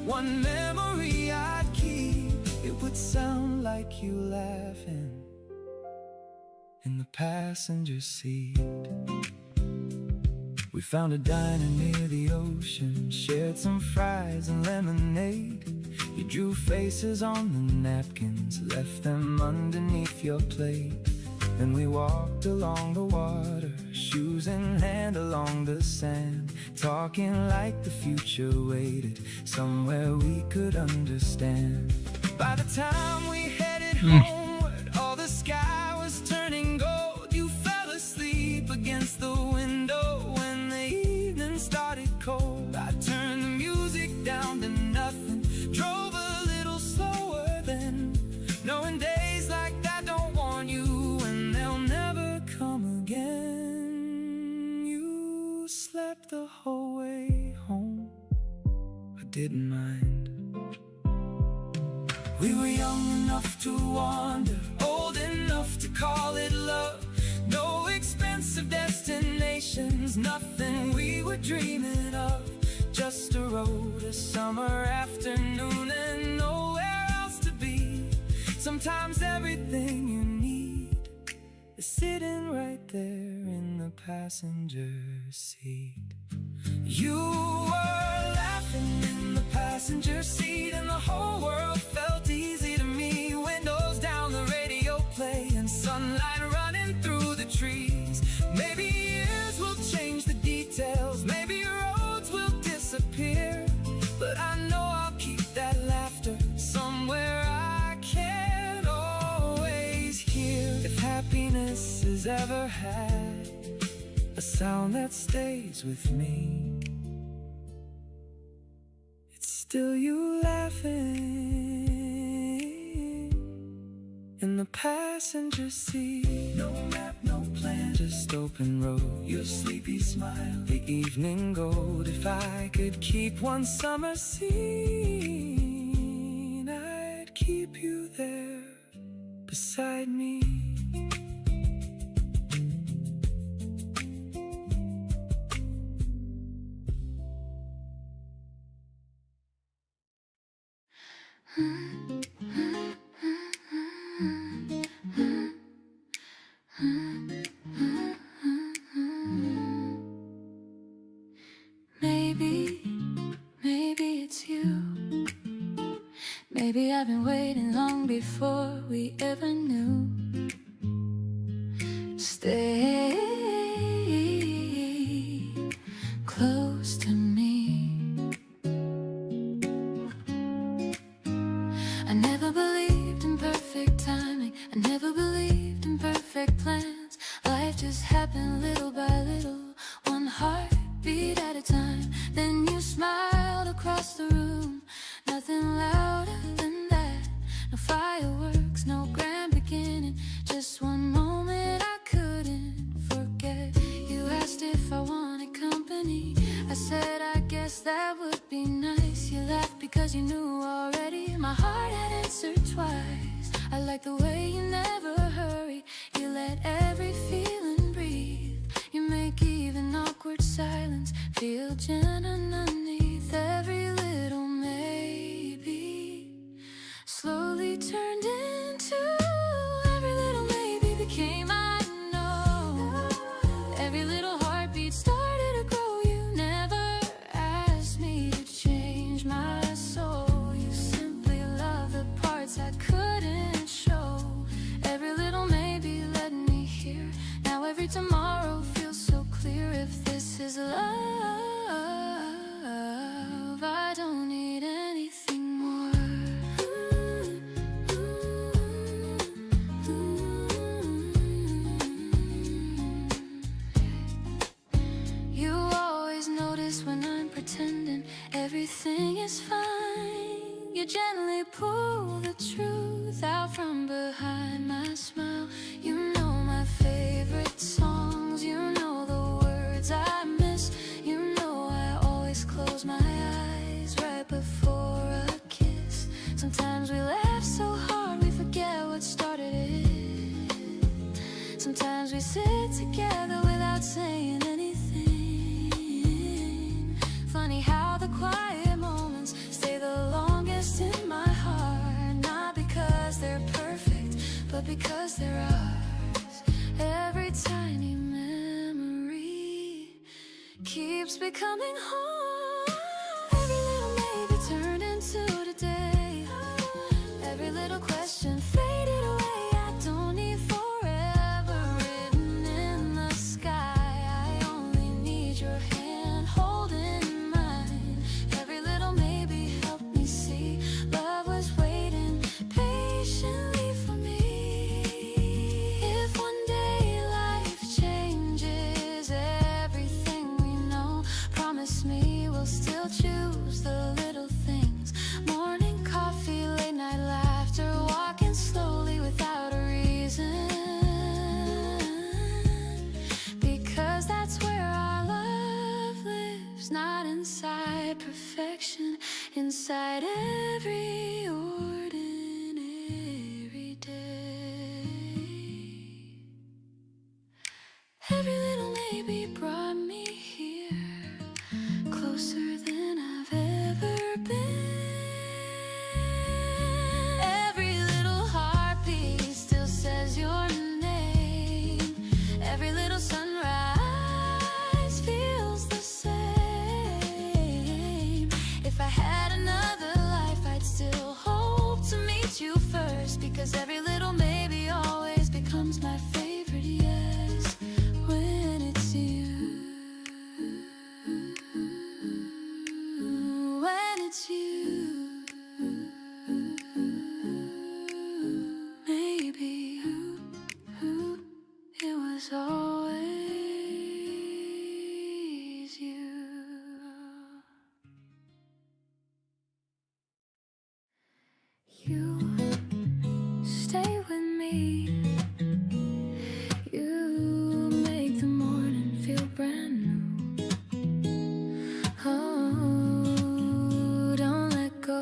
one memory I'd keep, it would sound like you laughing in the passenger seat. We found a diner near the ocean, shared some fries and lemonade. You drew faces on the napkins, left them underneath your plate. Then we walked along the water, shoes in hand along the sand, talking like the future waited somewhere we could understand. By the time we headed homeward, all the sky was turning gold. You fell asleep against the window when the evening started cold. I turned the music down to nothing, drove a little slower then, knowing days like that don't warn you and they'll never come again. You slept the whole way home, I didn't mind. We were young enough to wander, old enough to call it love. No expensive destinations, nothing we were dreaming of. Just a road, a summer afternoon, and nowhere else to be. Sometimes everything you need is sitting right there in the passenger seat. You were laughing in the passenger seat, and the whole world felt easy to me. Windows down, the radio playing, sunlight running through the trees. Maybe years will change the details, maybe roads will disappear, but I know I'll keep that laughter somewhere I can always hear. If happiness has ever had a sound that stays with me, it's still you laughing in the passenger seat. No map, no plan, just open road, your sleepy smile, the evening gold. If I could keep one summer scene, I'd keep you there beside me. Maybe it's you. Maybe I've been waiting long before we ever knew. Stay close to me. I never believed in perfect timing, I never believed in perfect plans. Life just happened little by little, one heartbeat at a time. Then you smiled across the room, nothing louder than that. No fireworks, no grand beginning, just one moment I couldn't forget. You asked if I wanna cause you knew already. My heart had answered twice. I like the way you never hurry. You let every feeling breathe. You make even awkward silence feel genuine underneath every little maybe. Slowly turned into every little maybe became I know. Every little heartbeat started to grow. You never asked me to change my soul. You simply love the parts I couldn't show. Every little maybe let me hear. Now every tomorrow feels so clear. If this is love, I don't need anything more. You always notice when I'm pretending everything is fine. You gently pull the truth out from behind my smile. You know my favorite songs. You know the words I miss. You know I always close my eyes right before a kiss. Sometimes we laugh so hard we forget what started it. Sometimes we sit together without saying anything. Funny how the quiet moments stay the longest in my heart. Not because they're perfect, but because they're ours. Every tiny memory keeps becoming home. Every little maybe turned into today. Every little question faded away. I don't need forever written in the sky. I only need your hand holding mine. Every little maybe helped me see love was waiting patiently for me. If one day life changes everything we know, promise me we'll still choose the little things. Morning coffee, late night laughter, walking slowly without a reason. Because that's where our love lives, not inside perfection, inside every ordinary day. Every little maybe brought me here, closer than I've ever been. Every little heartbeat still says your name. Every little sunrise feels the same. If I had another life, I'd still hope to meet you first. Because every little maybe always becomes my favorite yes when it's you. When it's you, maybe it was always you. You stay with me. You make the morning feel brand new. Oh, don't let go.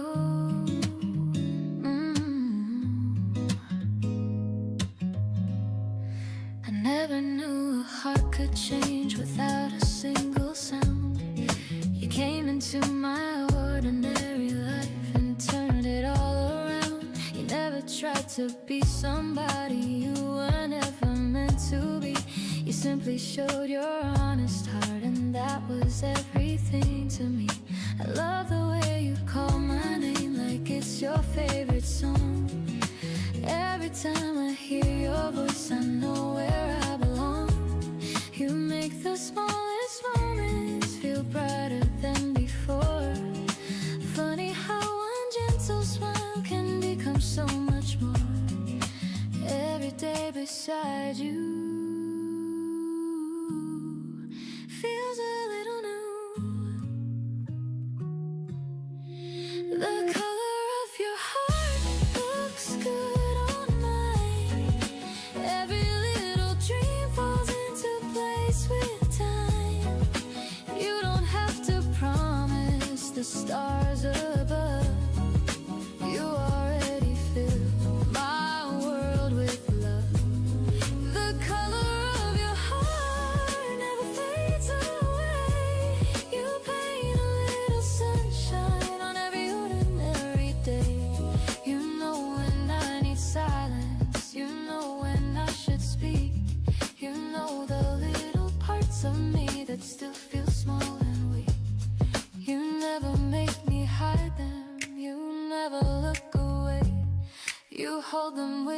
I never knew a heart could change without a single sound. You came into my ordinary life and turned it all around. You never tried to be somebody you were never meant to be. You simply showed your honest heart, and that was everything to me. I love the way you call my name like it's your favorite song. Every time I hear your voice, I know where I belong. You make the smallest moments feel brighter than before. Funny how one gentle smile can become so much more. Every day beside you feels a little new. The color of your heart looks good on mine. Every little dream falls into place with time. You don't have to promise the stars above.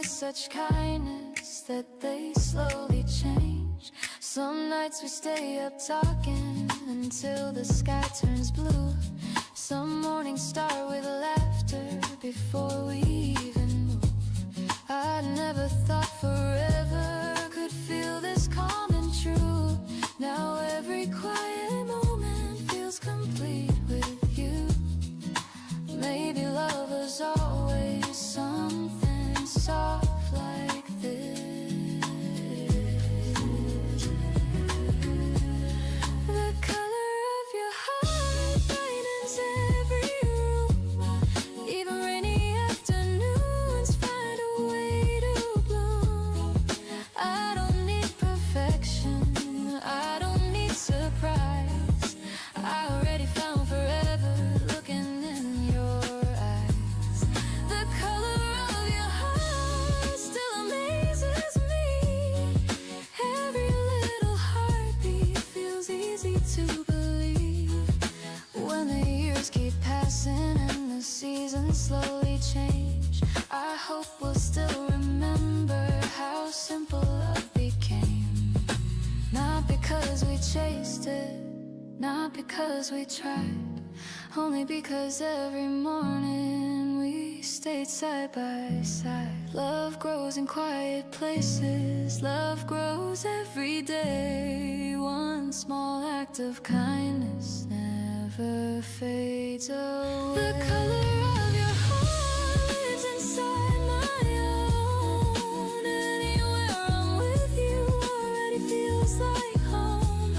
with such kindness that they slowly change. Some nights we stay up talking until the sky turns blue. Some mornings start with laughter before we even move. I never thought forever could feel this calm and true. Now every quiet moment feels complete with you. Maybe love was always something soft like this. The color of your heart brightens every room. Even rainy afternoons find a way to bloom. I don't need perfection, I don't need surprise. I already found forever looking in your eyes. The color of your heart still amazes me. Every little heartbeat feels easy to believe. When the years keep passing and the seasons slowly change, I hope we'll still remember how simple love became. Not because we chased it, not because we tried, only because every morning we stayed side by side. Love grows in quiet places, love grows every day. One small act of kindness never fades away. The color of your heart lives inside my own. Anywhere I'm with you already feels like home.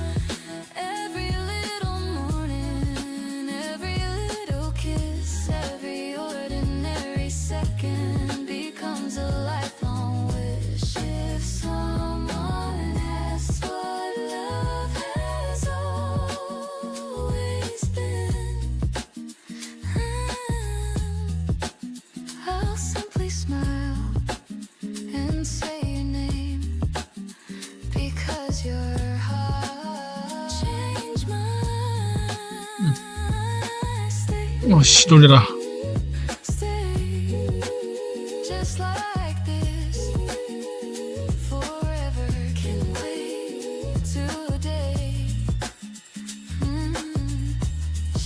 Every little morning, every little kiss, every ordinary second becomes a lifelong wish. If someone asks what love has always been, I'll simply smile and say your name, because your heart changed my state. 씨 놀래라. Stay just like this forever. Can wait today.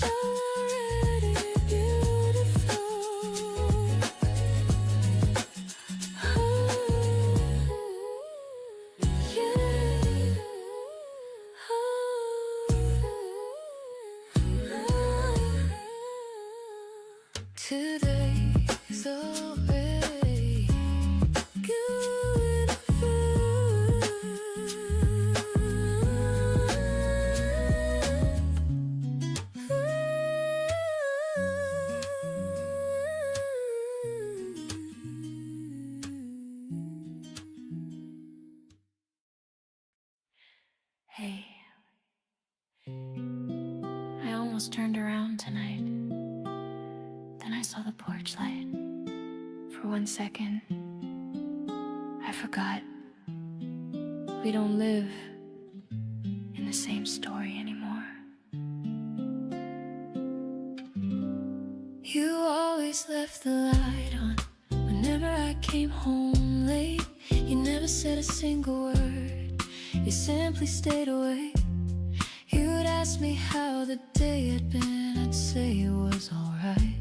You're already beautiful. Today's already Hey, I almost turned around tonight. Then I saw the porch light. For 1 second, I forgot we don't live in the same story anymore. You always left the light on whenever I came home late. You never said a single word, you simply stayed away. You'd ask me how the day had been, I'd say it was alright.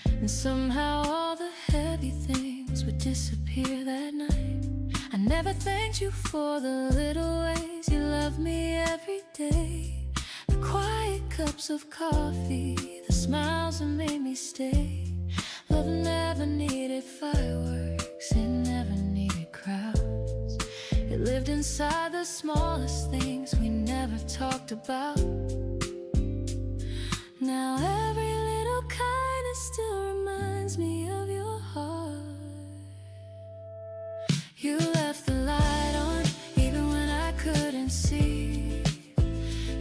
And somehow all the heavy things would disappear that night. I never thanked you for the little ways you loved me every day. The quiet cups of coffee, the smiles that made me stay. Love never needed fireworks, it never needed crowds. It lived inside the smallest things we never talked about. Now every little kindness still reminds me of your heart. You left the light on even when I couldn't see.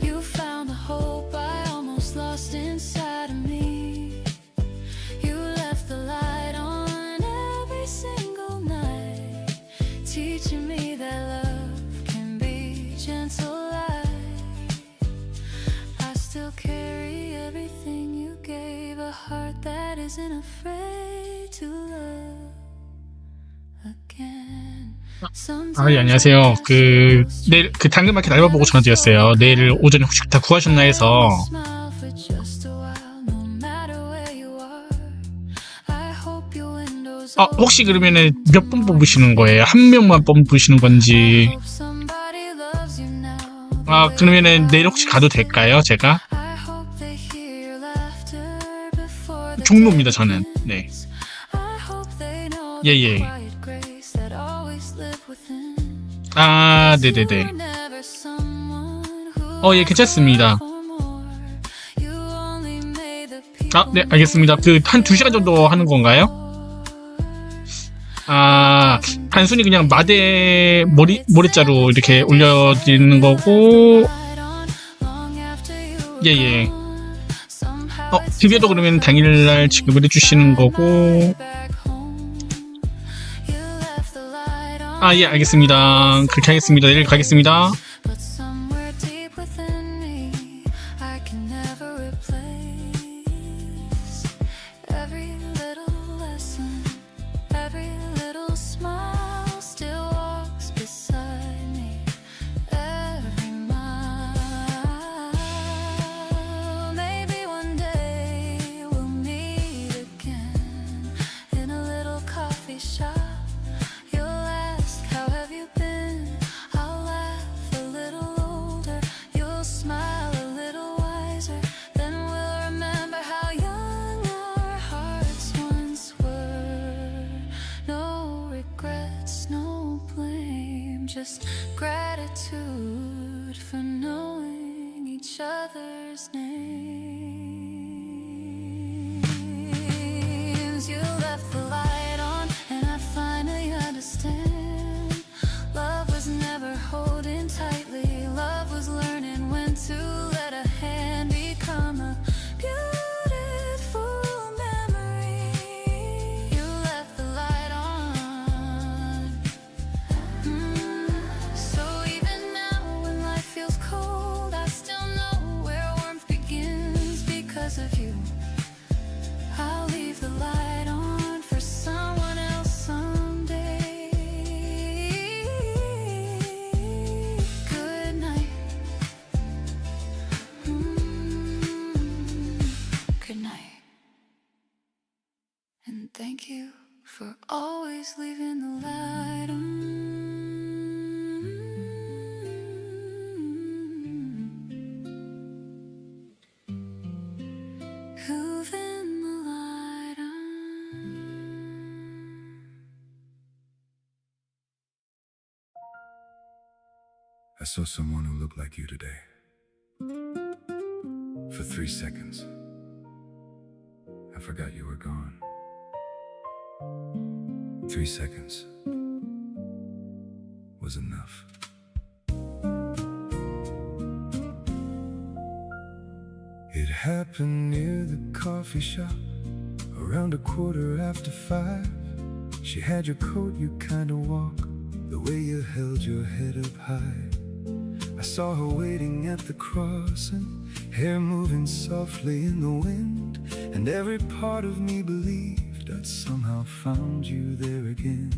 You found the hope I almost lost inside of me. You left the light on every single night, teaching me that love can be gentle light. I still carry everything you gave, a heart that isn't afraid to love 예, 안녕하세요. 내일, 당근마켓 알바 보고 전화드렸어요. 내일 오전에 혹시 다 구하셨나 해서. 혹시 그러면은 몇 번 뽑으시는 거예요? 한 명만 뽑으시는 건지. 그러면은 내일 혹시 가도 될까요? 제가? 종로입니다, 저는. 네. 예. 네네네. 예, 괜찮습니다. 네, 알겠습니다. 한 2시간 정도 하는 건가요? 단순히 그냥 모래자루 이렇게 올려드리는 거고, 예. 급여도 그러면 당일날 지급을 해주시는 거고, 예, 알겠습니다. 그렇게 하겠습니다. 내일 가겠습니다. Just gratitude for knowing each other's names. You left the light on, and I finally understand. Love was never holding tightly. Love was learning when to let a hand become a beautiful memory. You left the light on. So even now when life feels cold, I still know where warmth begins because of you. I'll leave the light on for someone else someday. Good night. Good night. And thank you for always leaving the light on. Leaving the light on. I saw someone who looked like you today. For 3 seconds, I forgot you were gone. 3 seconds was enough. It happened near the coffee shop, around 5:15. She had your coat, you kinda walk, the way you held your head up high. I saw her waiting at the crossing, hair moving softly in the wind, and every part of me believed I'd somehow found you there again.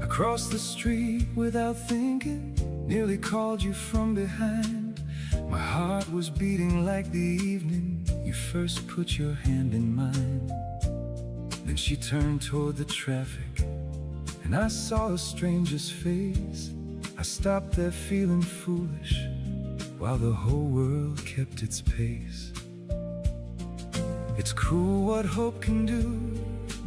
I crossed the street without thinking, nearly called you from behind. My heart was beating like the evening you first put your hand in mine. Then she turned toward the traffic, and I saw a stranger's face. I stopped there feeling foolish, while the whole world kept its pace. It's cruel what hope can do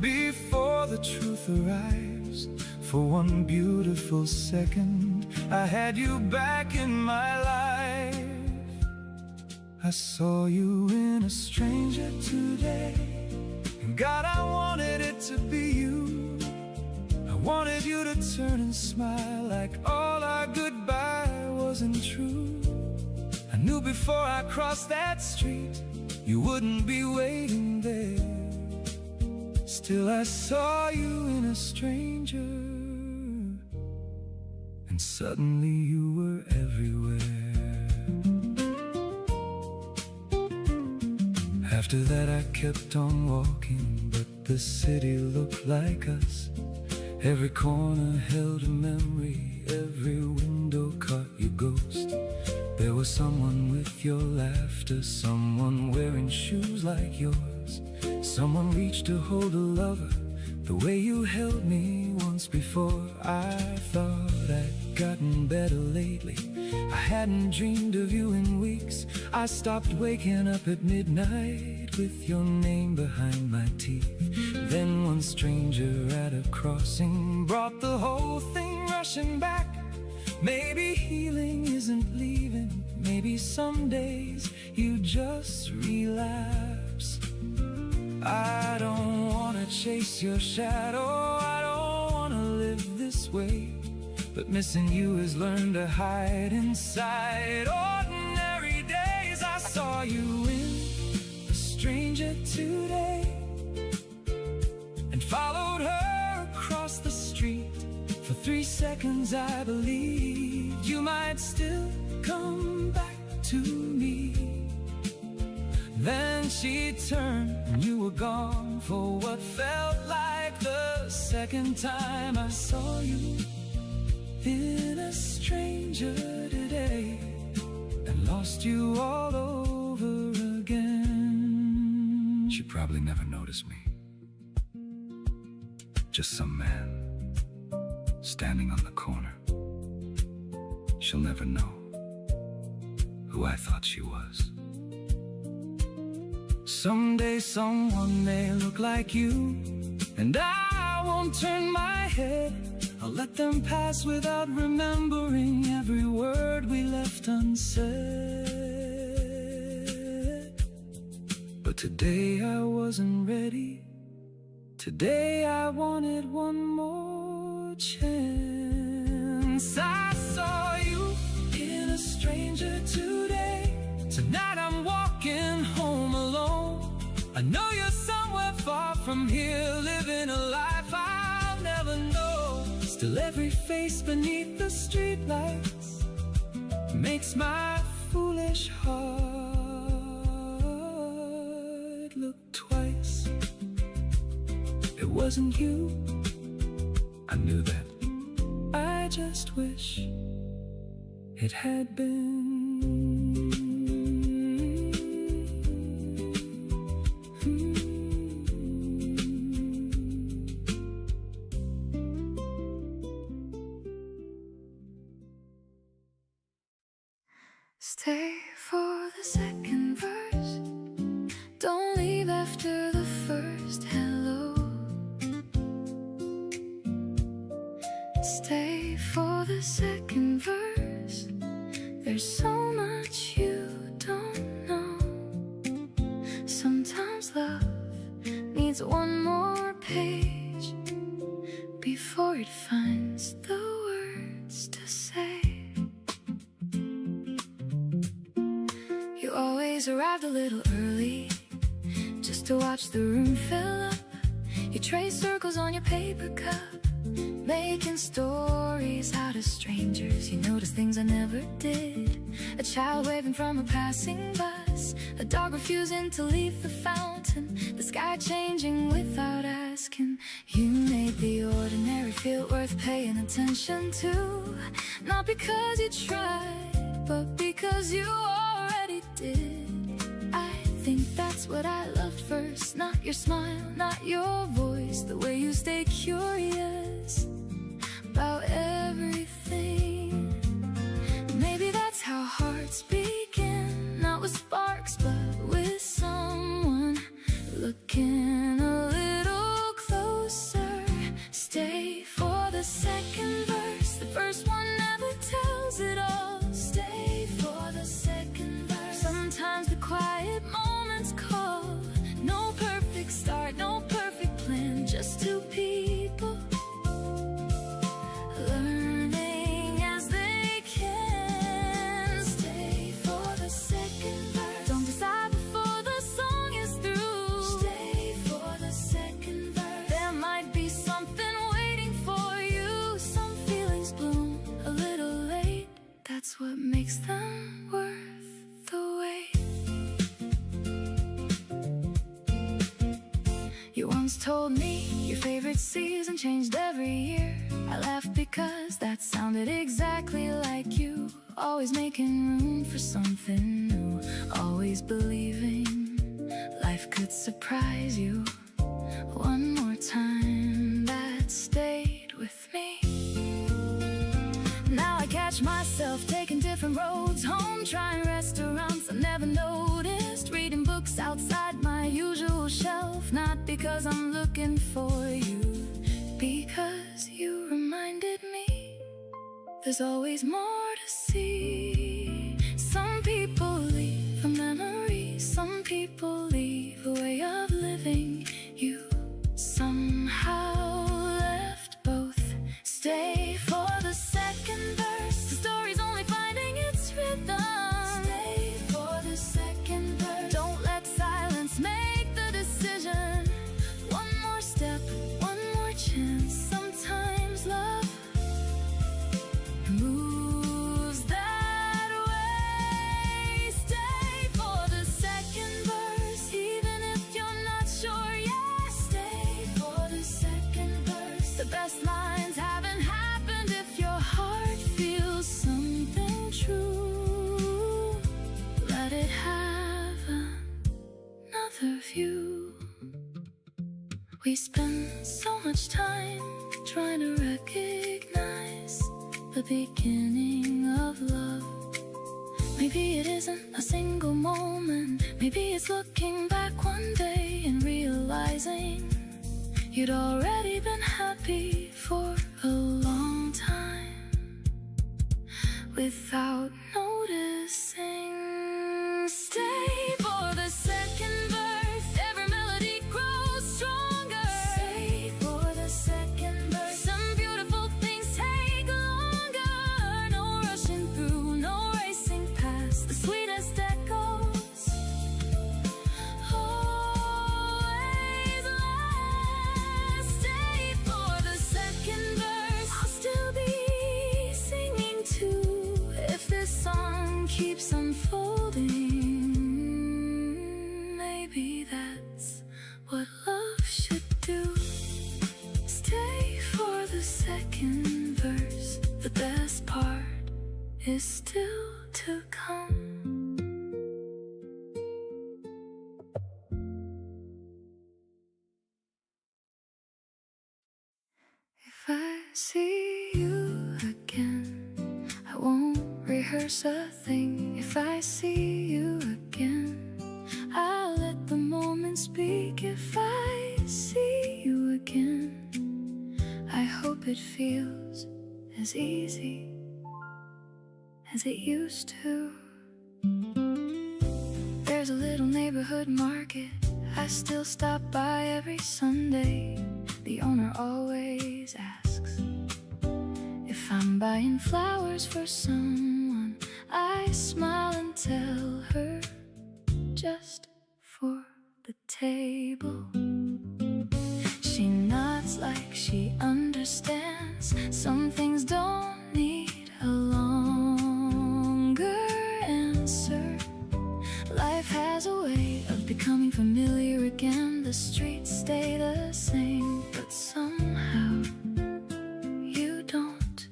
before the truth arrives. For one beautiful second, I had you back in my life. I saw you in a stranger today, and God, I wanted it to be you. I wanted you to turn and smile like all our goodbye wasn't true. I knew before I crossed that street you wouldn't be waiting there. Still I saw you in a stranger, and suddenly you were everywhere. After that I kept on walking, but the city looked like us, Every corner held a memory, every window caught your ghost. There was someone with your laughter, someone wearing shoes like yours. Someone reached to hold a lover the way you held me once before. I thought I'd gotten better lately, I hadn't dreamed of you in weeks. I stopped waking up at midnight with your name behind my teeth. Then one stranger at a crossing brought the whole thing rushing back. Maybe healing isn't leaving, maybe some days you just relapse. I don't wanna chase your shadow, I don't wanna live this way, but missing you has learned to hide inside ordinary days. I saw you in a stranger today and followed her across the street. For 3 seconds I believed you might still come back to me. Then she turned and you were gone for what felt like the second time I saw you. In a stranger today and lost you all over again. She probably never noticed me. Just some man standing on the corner. She'll never know who I thought she was. Someday someone may look like you, and I won't turn my head. I'll let them pass without remembering every word we left unsaid. But today I wasn't ready. Today I wanted one more chance. I saw you in a stranger today. Tonight I'm walking home alone. I know you're somewhere far from here, living a life I'll never know. Still every face beneath the streetlights makes my foolish heart look twice. It wasn't you, I knew that. I just wish it had been. Stay for the second verse. Don't leave after the first hello. Stay for the second verse. There's so much you don't know. Sometimes love needs one more page before it finds the words to say. You always arrived a little early just to watch the room fill up. You trace circles on your paper cup, making stories out of strangers. You notice things I never did. A child waving from a passing bus, a dog refusing to leave the fountain, the sky changing without asking. You made the ordinary feel worth paying attention to. Not because you tried, but because you already did. I think that's what I loved first. Not your smile, not your voice, the way you stay curious about everything. Maybe that's how hearts begin, not with sparks, but with someone looking a little closer. Stay for the second verse. The first one never tells it all. Stay for the second verse. Sometimes the quiet moments call. No perfect start, no perfect plan, just two people learning as they can. Stay for the second verse. Don't decide before the song is through. Stay for the second verse. There might be something waiting for you. Some feelings bloom a little late. That's what makes them worth the wait. You once told me your favorite season changed every year. I laughed because that sounded exactly like you. Always making room for something new, always believing life could surprise you. One more time that stayed with me. Now I catch myself taking different roads home, trying restaurants I never noticed, reading books outside my usual shelf. Not because I'm looking for you, because you reminded me there's always more to see. Some people leave a memory, some people leave a way of living. You somehow left both. Stay for the second verse, the story's only finding its rhythm. Stay for the second verse, don't let silence make the decision. One more step, one more chance. Sometimes love moves that way. Stay for the second verse, even if you're not sure yet. Stay for the second verse, the best lines haven't happened if your heart feels something true. Let it have another view. We spend so much time trying to recognize the beginning of love. Maybe it isn't a single moment, maybe it's looking back one day and realizing you'd already been happy for a long time without noticing. Stay for the second verse, every melody grows stronger. Stay for the second verse, some beautiful things take longer. No rushing through, no racing past, the sweetest echoes always last. Stay for the second verse, I'll still be singing too if this song keeps unfolding. Maybe that's what love should do. Stay for the second verse, the best part is still to come. If I see you again, I won't rehearse a thing. If I see you again, I'll let the moment speak. If I see you again, I hope it feels as easy as it used to. There's a little neighborhood market I still stop by every Sunday. The owner always asks if I'm buying flowers for someone. I smile and tell her just for the table. She nods like she understands. Some things don't need a longer answer. Life has a way of becoming familiar again. The streets stay the same, but somehow you don't.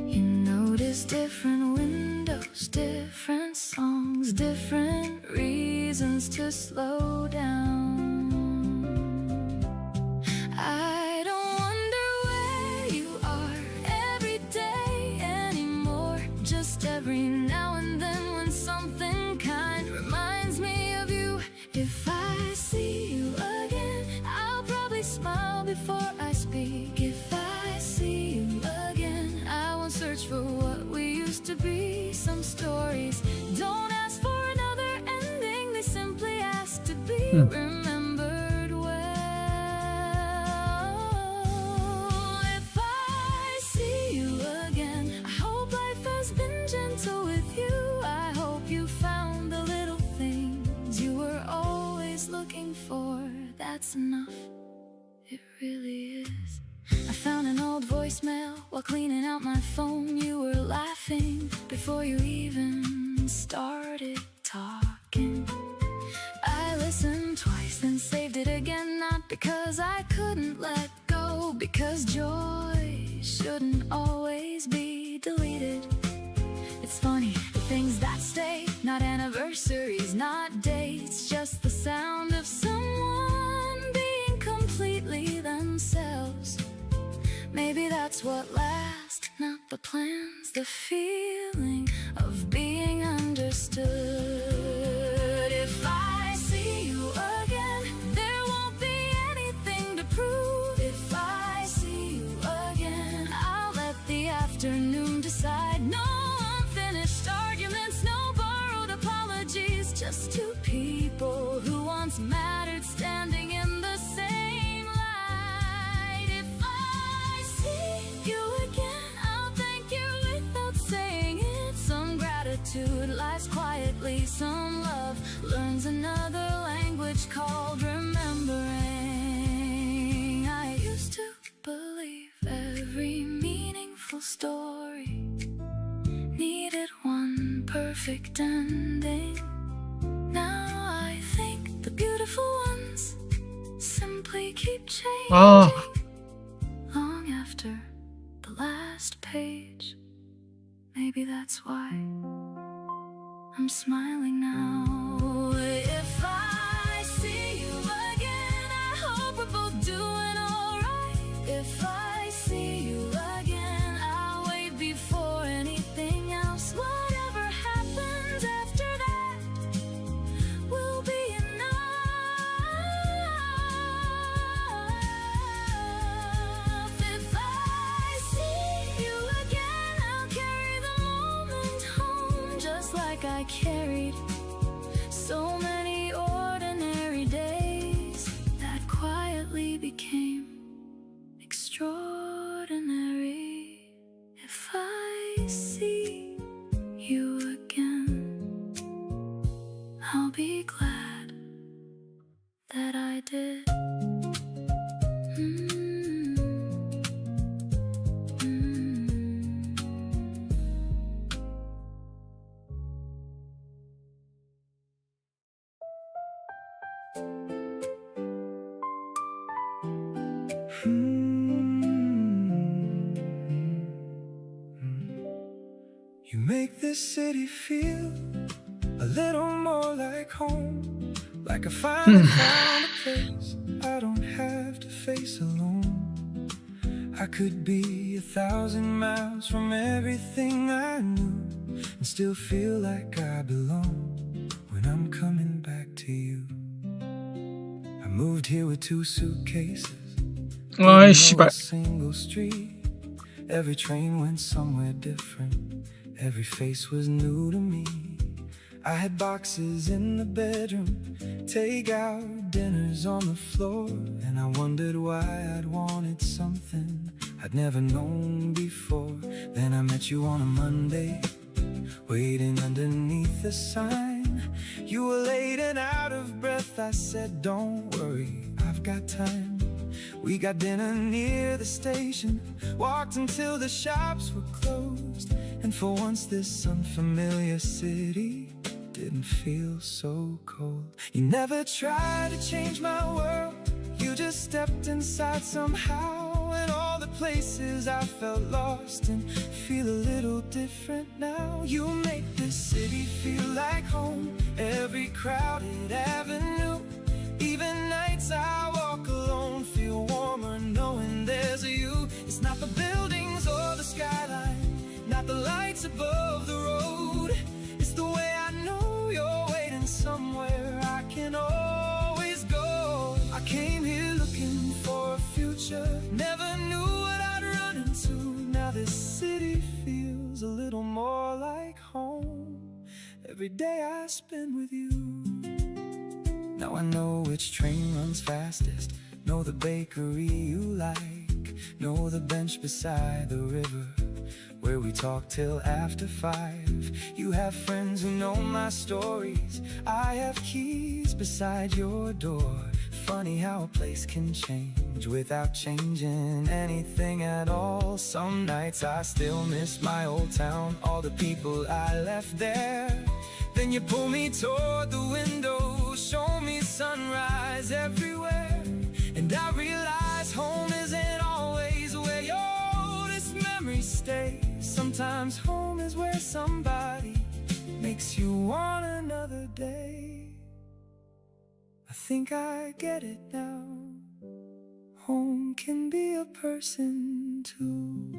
You notice different windows, different songs, different reasons to slow down. I don't wonder where you are every day anymore. Just every now and then when something kind reminds me of you. If I see you again, I'll probably smile before I speak. If I see you again, I won't search for what we used to be. Some stories don't ask for another ending, they simply ask to be remembered well. If I see you again, I hope life has been gentle with you. I hope you found the little things you were always looking for. That's enough, it really is. I found an old voicemail while cleaning out my phone. You were laughing before you even started talking. I listened twice, then saved it again. Not because I couldn't let go, because joy shouldn't always be deleted. It's funny, the things that stay, not anniversaries, not dates, just the sound of someone being completely themselves. Maybe that's what lasts, not the plans, the feeling of being understood. If I see you again, there won't be anything to prove. If I see you again, I'll let the afternoon decide. No unfinished arguments, no borrowed apologies, just two people who once mattered standing in the same light. If I see you again, I'll thank you without saying it. Some gratitude lies quietly, some love learns another language called remembering. I used to believe every meaningful story needed one perfect ending. Now I think the beautiful ones simply keep changing long after the last page. Maybe that's why I'm smiling now. If I see you again, I hope we're both doing alright. If I see you again, I'll wait before anything else. Whatever happens after that will be enough. If I see you again, I'll carry the moment home, just like I carried so many ordinary days that quietly became extraordinary. If I see you again, I'll be glad that I did. You make this city feel a little more like home, like I finally found a place I don't have to face alone. I could be 1,000 miles from everything I knew and still feel like I belong when I'm coming back to you. I moved here with 2 suitcases, 아이 no 씨발. single street. Every train went somewhere different, every face was new to me. I had boxes in the bedroom, take out dinners on the floor, and I wondered why I'd wanted something I'd never known before. Then I met you on a Monday, waiting underneath the sign. You were late and out of breath. I said, don't worry, I've got time. We got dinner near the station, walked until the shops were closed, and for once this unfamiliar city didn't feel so cold. You never tried to change my world, you just stepped inside somehow, and all the places I felt lost and feel a little different now. You make this city feel like home, every crowded avenue, even nights I walk alone feel warmer knowing there's a you. It's not the buildings or the skyline, not the lights above the road, it's the way I know you're waiting somewhere I can always go. I came here looking for a future, never knew what I'd run into. Now this city feels a little more like home, every day I spend with you. Now I know which train runs fastest, know the bakery you like, know the bench beside the river where we talk till after 5. You have friends who know my stories, I have keys beside your door. Funny how a place can change without changing anything at all. Some nights I still miss my old town, all the people I left there. Then you pull me toward the window, show me sunrise everywhere, and I realize home isn't always where your oldest memories day. Sometimes home is where somebody makes you want another day. I think I get it now. Home can be a person too.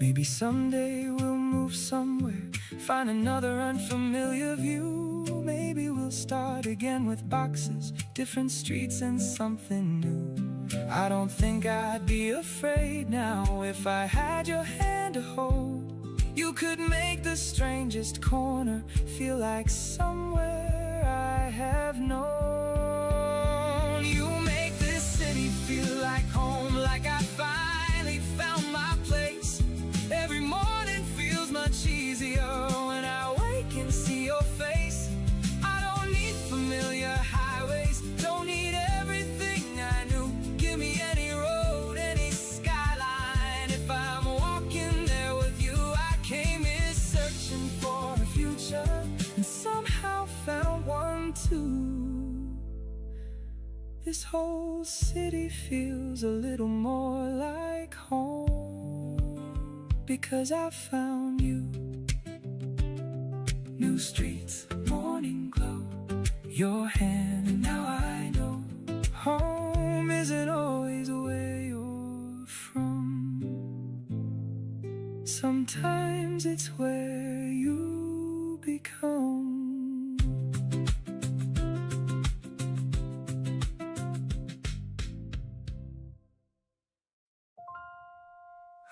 Maybe someday we'll move somewhere, find another unfamiliar view. Maybe we'll start again with boxes, different streets and something new. I don't think I'd be afraid now if I had your hand to hold. You could make the strangest corner feel like somewhere I have known. You make this city feel like home, like I finally found my place. Every morning feels much easier when I wake and see your face. I don't need familiar highways, don't need everything I knew. Give me any road, any skyline. If I'm walking there with you, I came here searching for a future and somehow found one too. This whole city feels a little more like home because I found you. New streets, morning glow, your hand, and now I know home isn't always where you're from. Sometimes it's where you become.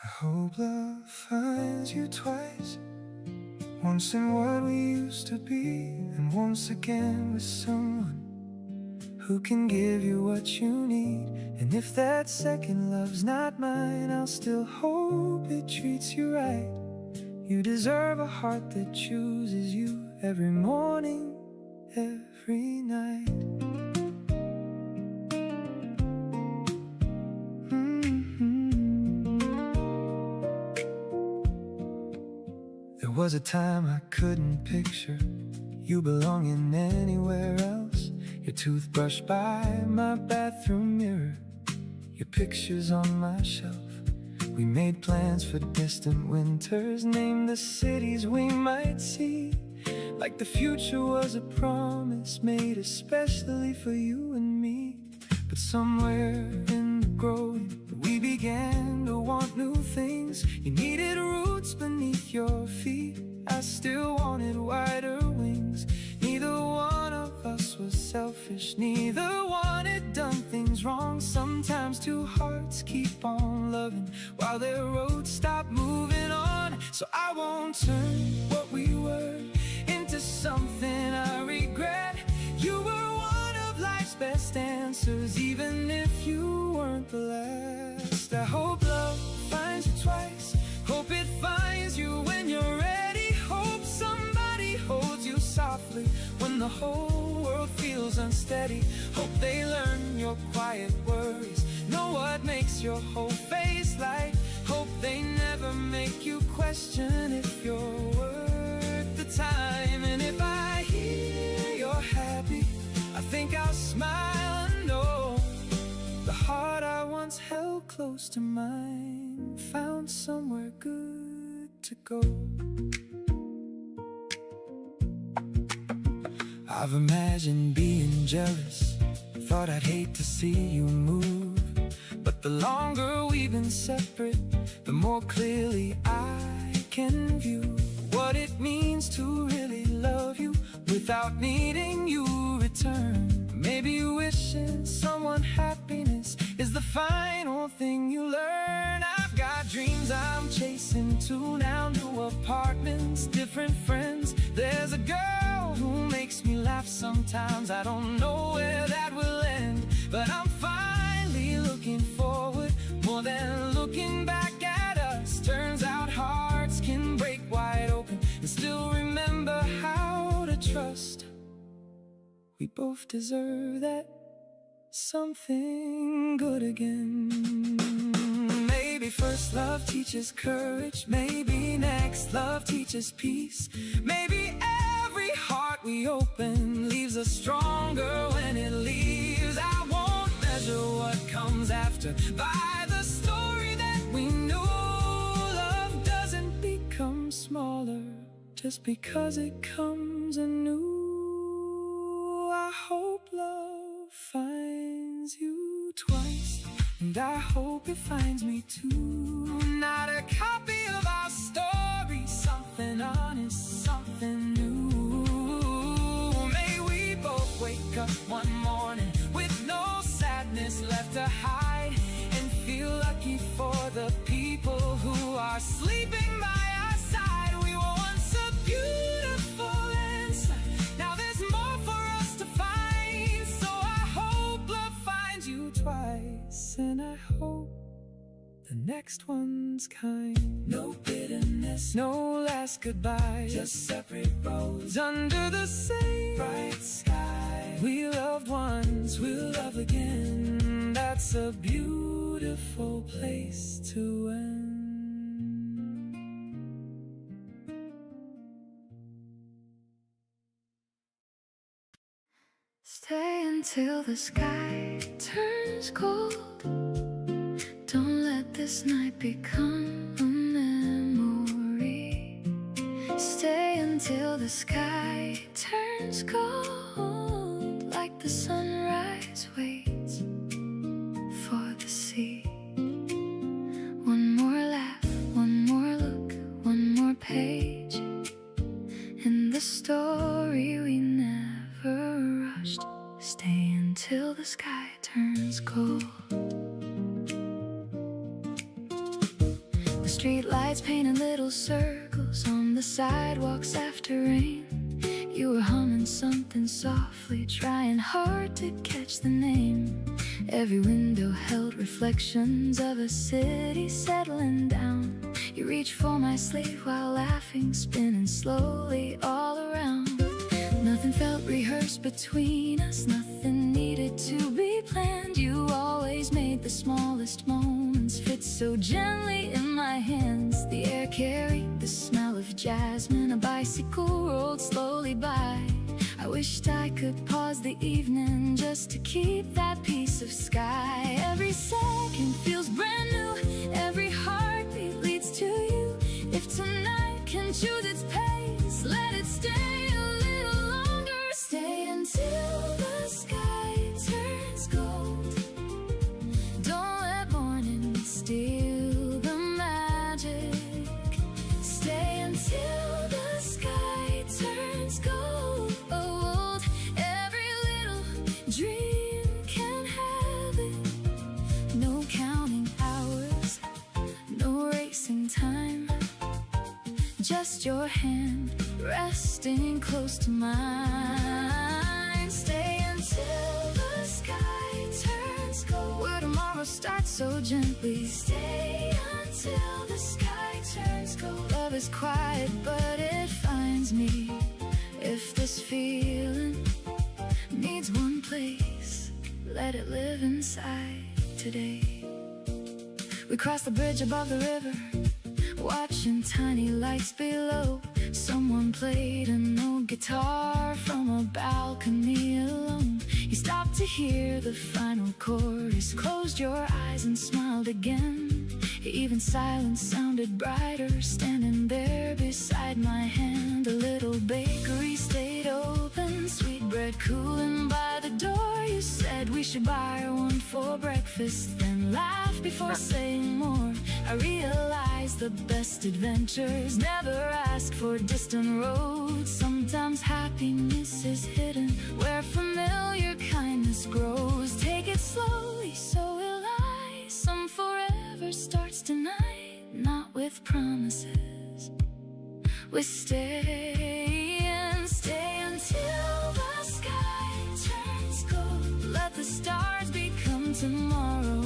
I hope love finds you twice. Once in what we used to be, and once again with someone who can give you what you need. And if that second love's not mine, I'll still hope it treats you right. You deserve a heart that chooses you every morning, every night. There was a time I couldn't picture you belonging anywhere else. Your toothbrush by my bathroom mirror, your pictures on my shelf. We made plans for distant winters, named the cities we might see, like the future was a promise made especially for you and me. But somewhere in the growing, we began to want new things. You needed roots beneath your feet, I still wanted wider wings. Neither one of us was selfish, neither one had done things wrong. Sometimes two hearts keep on loving while their roads stop moving on. So I won't turn what we were into something I regret. You were one of life's best answers, even if you weren't the last. I hope love finds you twice, hope it finds you when you're ready. Hope somebody holds you softly when the whole world feels unsteady. Hope they learn your quiet worries, know what makes your whole face light. Hope they never make you question if you're worth the time. And if I hear you're happy, I think I'll smile and know the heart I once held close to mine found somewhere good to go. I've imagined being jealous, thought I'd hate to see you move. But the longer we've been separate, the more clearly I can view what it means to really love you without needing you return. Maybe wishing someone happiness is the final thing you learn. I've got dreams I'm chasing too now, new apartments, different friends. There's a girl who makes me laugh sometimes. I don't know where that will end, but I'm finally looking forward more than looking back at us. Turns out hearts can break wide open and still remember how to trust. We both deserve that something good again. Maybe first love teaches courage, maybe next love teaches peace. Maybe every heart we open leaves us stronger when it leaves. I won't measure what comes after by the story that we knew. smaller just because it comes anew. I hope love finds you twice, and I hope it finds me too. Not a copy of our story, something honest, something new. May we both wake up one morning with no sadness left to hide, and feel lucky for the people who are sleeping by our side. We were once a beautiful answer, now there's more for us to find. So I hope love finds you twice, and I hope the next one's kind. No bitterness, no last goodbye, just separate roads under the same bright sky. We loved once, we'll love again. That's a beautiful place to end. Stay until the sky turns cold. Don't let this night become a memory. Stay until the sky turns gold, like the sunrise waits for the sea. One more laugh, one more look, one more page in the story we never rushed. Stay until the sky turns gold. The street lights painted little circles on the sidewalks after rain. You were humming something softly, trying hard to catch the name. Every window held reflections of a city settling down. You reached for my sleeve while laughing, spinning slowly all around. Nothing felt rehearsed between us, nothing needed to be planned. You always made the smallest moments fit so gently in my hands. The air carried the smell of jasmine, a bicycle rolled slowly by. I wished I could pause the evening just to keep that piece of sky. Every second feels brand new, every heartbeat leads to you. If tonight can choose its pace, let it stay a little longer. Stay until the sky turns gold. Don't let morning steal the magic. Stay until the sky turns gold. Every little dream can have it. No counting hours, no racing time. Just your hand resting close to mine. Stay until the sky turns gold. Where tomorrow starts so gently. Stay until the sky turns gold. Love is quiet, but it finds me. If this feeling needs one place, let it live inside today. We crossed the bridge above the river, watching tiny lights below. Someone played an old guitar from a balcony alone. You stopped to hear the final chorus, closed your eyes and smiled again. Even silence sounded brighter, standing there beside my hand. A little bakery stayed open, sweet bread cooling by the door. You said we should buy one for breakfast, then laughed before saying more. I realized the best adventures never ask for distant roads. Sometimes happiness is hidden where familiar kindness grows. Take it slowly, so will I. Some forever starts tonight, not with promises. We stay and stay until the sky turns gold. Let the stars become tomorrow.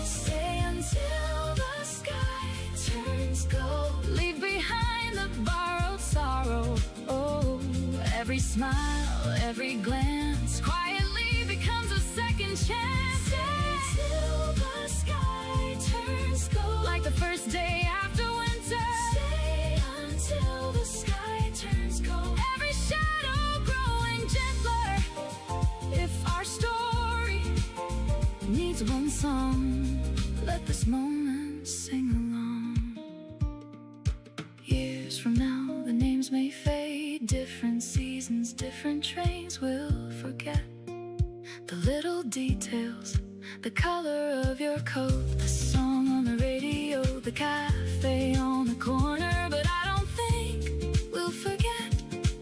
Stay until the sky turns gold. Leave behind the borrowed sorrow. Oh, every smile, every glance quietly becomes a second chance. Stay till the sky turns gold, like the first day after winter. Stay until the sky turns gold. Every shadow growing gentler. If our story needs one song, let this moment sing details. The color of your coat, the song on the radio, the cafe on the corner. But I don't think we'll forget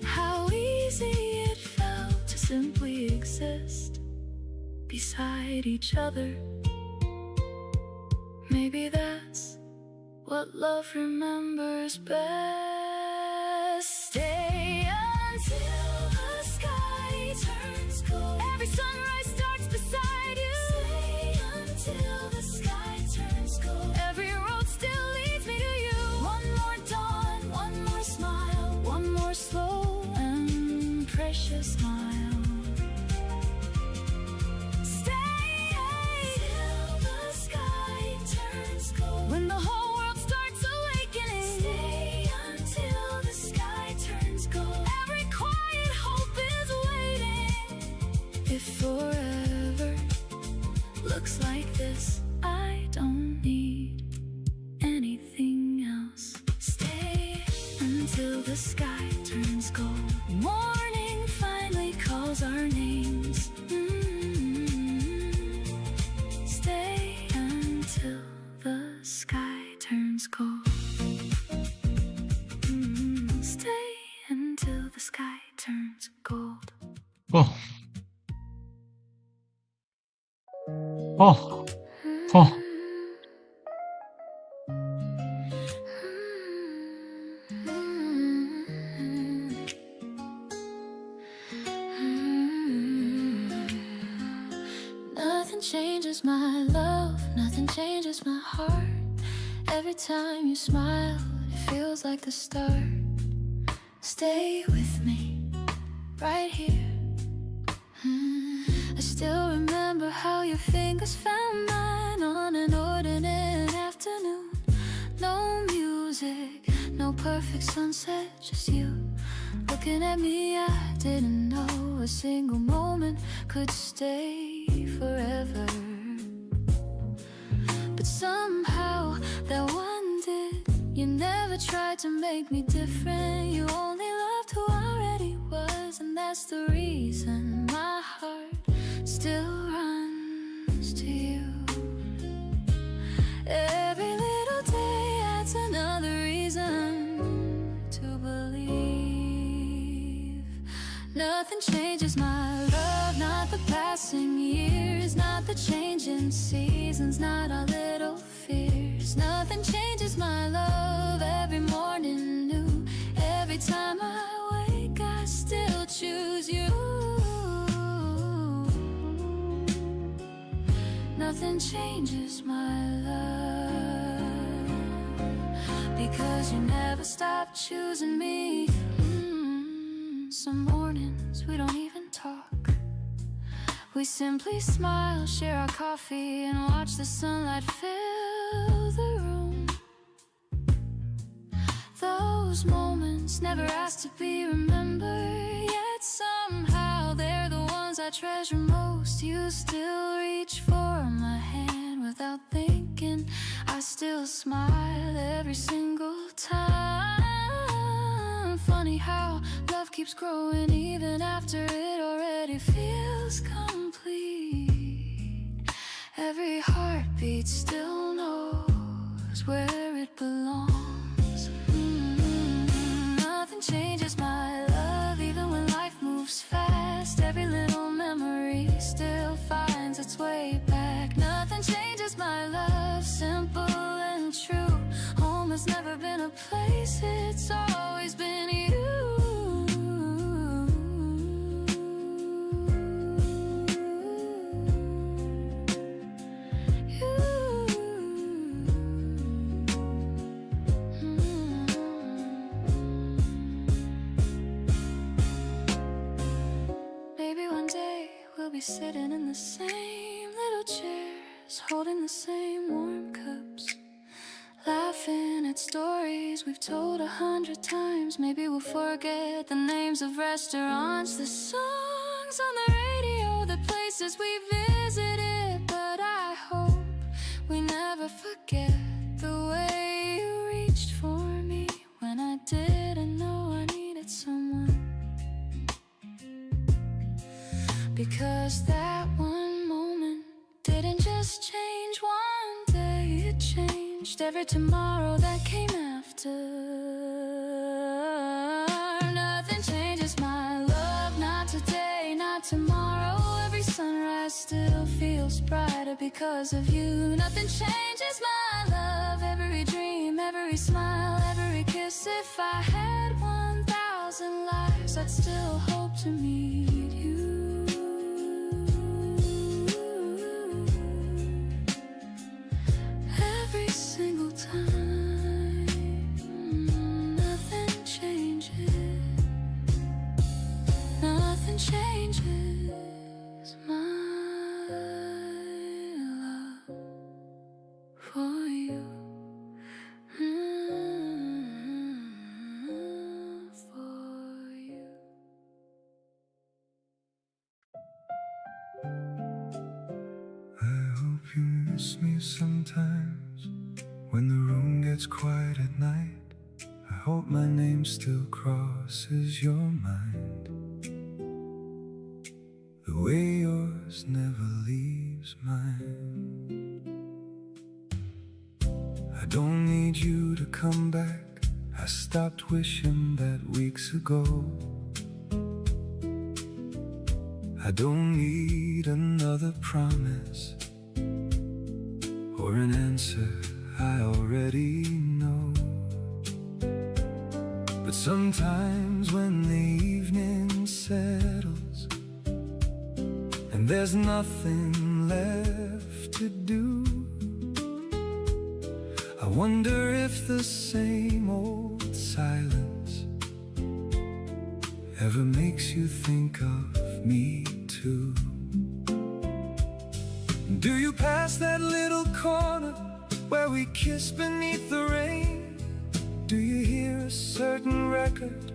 how easy it felt to simply exist beside each other. Maybe that's what love remembers best. Stay until the sky turns gold. Every sunrise starts beside you. Stay until the sky turns gold. Every road still leads me to you. One more dawn, one more smile, one more slow and precious smile. When the whole world starts awakening, stay until the sky turns gold. Every quiet hope is waiting. If forever looks like this, I don't need anything else. Stay until the sky turns gold. Morning finally calls our names. Stay until the sky turns cold. Stay until the sky turns gold. Nothing changes my love, nothing changes my heart. Every time you smile, it feels like the start. Stay with me, right here. I still remember how your fingers found mine on an ordinary afternoon. No music, no perfect sunset, just you looking at me. I didn't know a single moment could stay forever. But somehow that one did. You never tried to make me different. You only loved who I already was. And that's the reason my heart still runs to you. Every little day adds another reason to believe. Nothing changes my love, not the passing years, not the changing seasons, not our little fears. Nothing changes my love, every morning new. Every time I wake, I still choose you. Nothing changes my love, because you never stop choosing me. Some mornings we don't even talk. We simply smile, share our coffee, and watch the sunlight fill the room. Those moments never asked to be remembered, yet somehow they're the ones I treasure most. You still reach for my hand without thinking. I still smile every single time. Funny how love keeps growing even after it already feels complete. Every heartbeat still knows where it belongs. Nothing changes my love, even when life moves fast. Every little memory still finds its way back. Nothing changes my love, simple and true. Home has never been a place, it's always been you. Sitting in the same little chairs, holding the same warm cups, laughing at stories we've told 100 times. Maybe we'll forget the names of restaurants, the songs on the radio, the places we visited. But I hope we never forget the way you reached for me when I didn't know I needed someone. Because that one moment changed every tomorrow that came after. Nothing changes my love, not today, not tomorrow. Every sunrise still feels brighter because of you. Nothing changes my love, every dream, every smile, every kiss. If I had 1,000 lives, I'd still hope to meet you. Every single time, nothing changes. Nothing changes my love for you. For you. I hope you miss me sometimes when the room gets quiet at night. I hope my name still crosses your mind, the way yours never leaves mine. I don't need you to come back, I stopped wishing that weeks ago. I don't need another promise or an answer I already know. But sometimes when the evening settles and there's nothing left to do, I wonder if the same old silence ever makes you think of me too. Do you pass that little corner where we kiss beneath the rain? Do you hear a certain record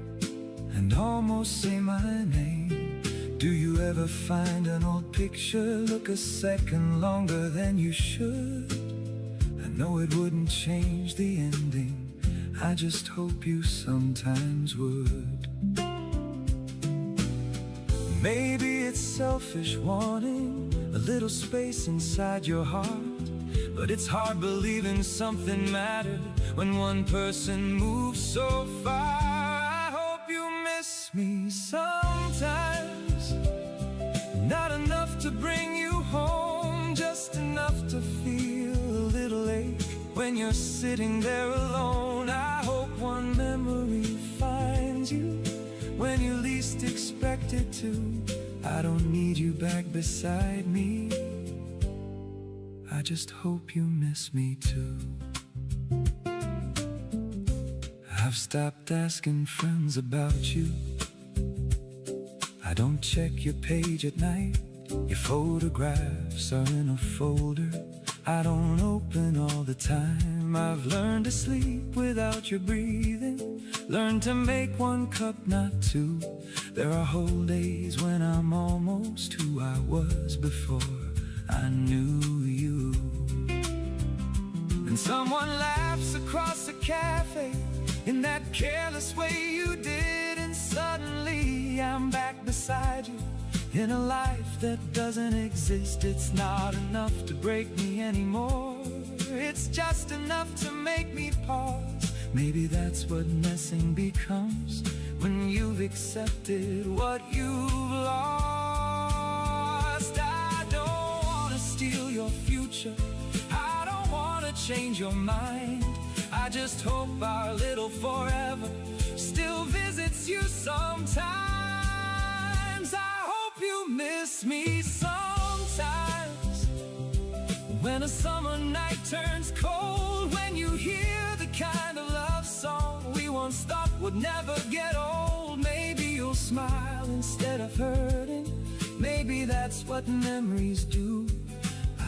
and almost say my name? Do you ever find an old picture look a second longer than you should? I know it wouldn't change the ending, I just hope you sometimes would. Maybe it's selfish wanting a little space inside your heart, but it's hard believing something mattered when one person moves so far. I hope you miss me sometimes, not enough to bring you home, just enough to feel a little ache when you're sitting there alone. I hope one memory finds you when you least expect it to. I don't need you back beside me, I just hope you miss me too. I've stopped asking friends about you, I don't check your page at night, your photographs are in a folder I don't open all the time. I've learned to sleep without your breathing, learned to make one cup, not two. There are whole days when I'm almost who I was before I knew you. And someone laughs across a cafe in that careless way you did, and suddenly I'm back beside you in a life that doesn't exist. It's not enough to break me anymore, it's just enough to make me pause. Maybe that's what messing becomes, when you've accepted what you've lost. I don't wanna steal your future, I don't wanna change your mind, I just hope our little forever still visits you sometimes. I hope you miss me sometimes, when a summer night turns cold, when you hear the kind of love song we once thought would never get old. Maybe you'll smile instead of hurting, maybe that's what memories do.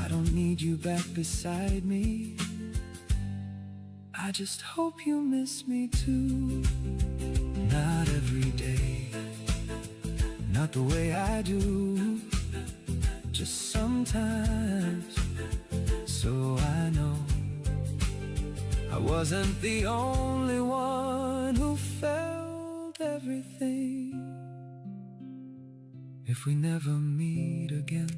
I don't need you back beside me, I just hope you miss me too. Not every day, not the way I do, just sometimes, so I know I wasn't the only one who felt everything. If we never meet again,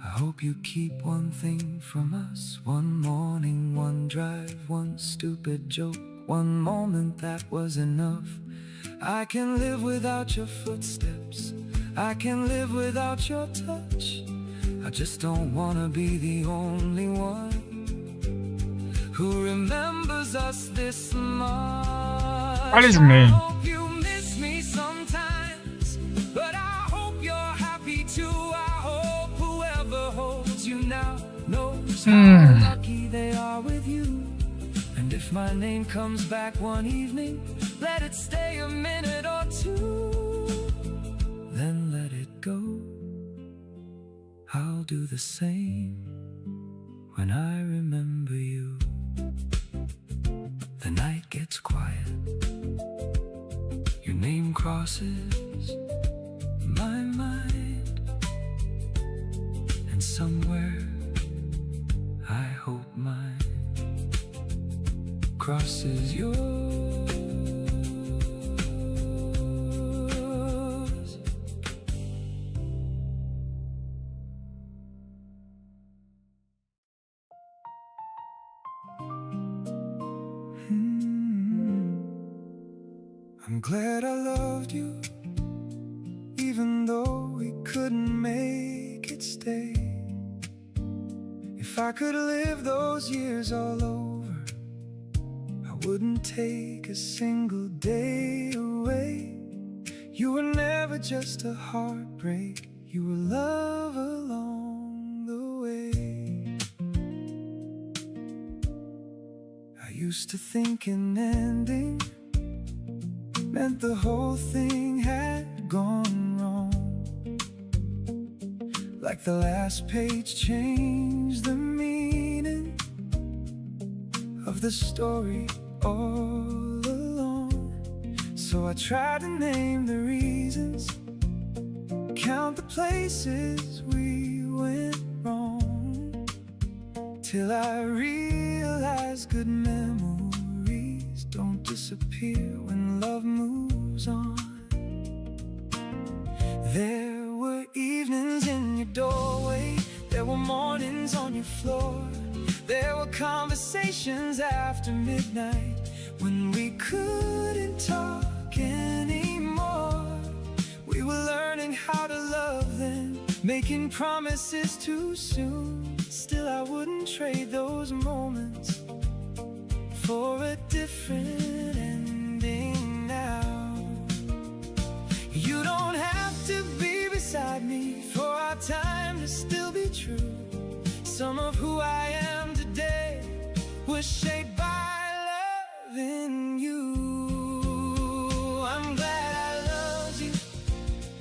I hope you keep one thing from us, one morning, one drive, one stupid joke, one moment that was enough. I can live without your footsteps, I can live without your touch. I just don't wanna be the only one who remembers us this much. 빨리 죽네. I hope you miss me sometimes, but I hope you're happy too. I hope whoever holds you now knows how lucky they are with you. And if my name comes back one evening, let it stay a minute or two, then let it go. I'll do the same when I remember you. The night gets quiet, your name crosses my mind, and somewhere I hope mine crosses yours. I'm glad I loved you, even though we couldn't make it stay. If I could live those years all over, I wouldn't take a single day away. You were never just a heartbreak, you were love along the way. I used to think an ending meant the whole thing had gone wrong, like the last page changed the meaning of the story all along. So I tried to name the reasons, count the places we went wrong, till I realized good memories don't disappear when love moves on. There were evenings in your doorway, there were mornings on your floor, there were conversations after midnight when we couldn't talk anymore. We were learning how to love then, making promises too soon. Still I wouldn't trade those moments for a different ending now. You don't have to be beside me for our time to still be true. Some of who I am today was shaped by love in you. I'm glad I loved you,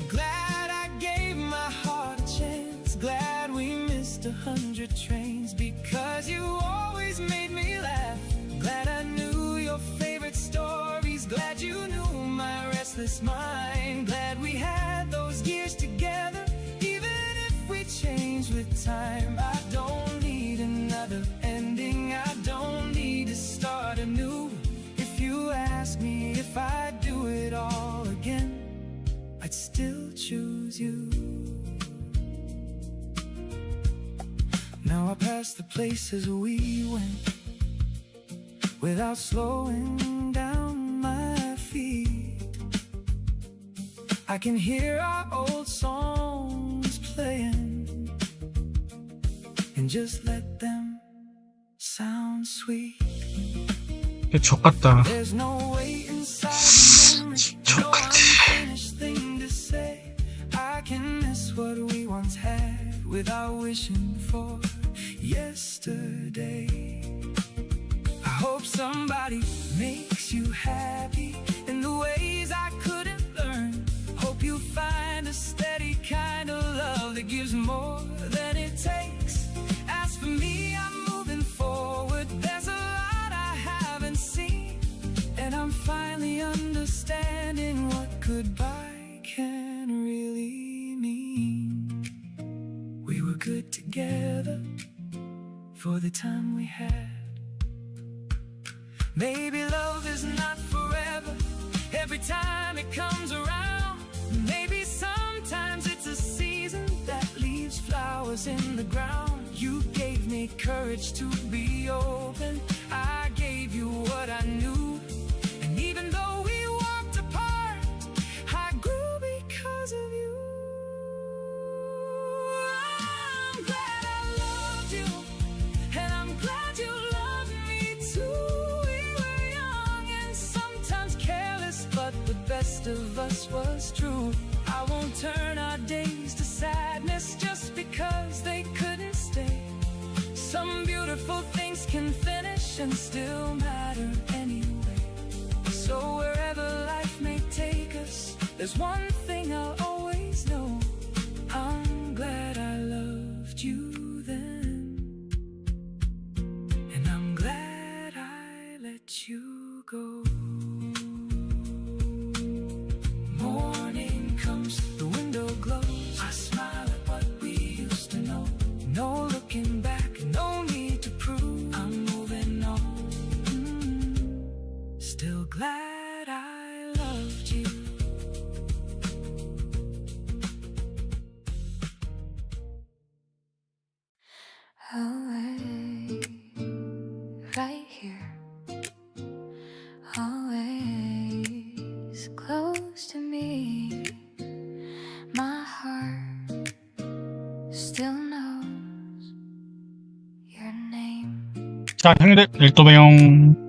glad I gave my heart a chance, glad we missed 100 trains because you always made me laugh. Glad I knew your favorite stories, glad you knew my restless mind, glad we had those years together, even if we changed with time. I don't need another ending, I don't need to start anew. If you ask me if I'd do it all again, I'd still choose you. Now I pass the places we went without slowing down my feet. I can hear our old songs playing and just let them sound sweet. 족같다. There's no way inside the memory, no unfinished thing to say. I can miss what we once had without wishing for yesterday. I hope somebody makes you happy in the ways I couldn't learn. Hope you find a steady kind of love that gives more than it takes. As for me, I'm moving forward. There's a lot I haven't seen, and I'm finally understanding what goodbye can really mean. We were good together for the time we had. Maybe love is not forever, every time it comes around. Maybe sometimes it's a season that leaves flowers in the ground. You gave me courage to be open, most of us was true. I won't turn our days to sadness just because they couldn't stay. Some beautiful things can finish and still matter anyway. So wherever life may take us, there's one thing I'll always know. I'm glad I loved you then, and I'm glad I let you go. Morning comes, the window glows. I smile at what we used to know. No looking back, no need to prove I'm moving on. Still glad I loved you. Always right here, always close to me. My heart still knows your name. 자, 형님들, 내일 또 봬요.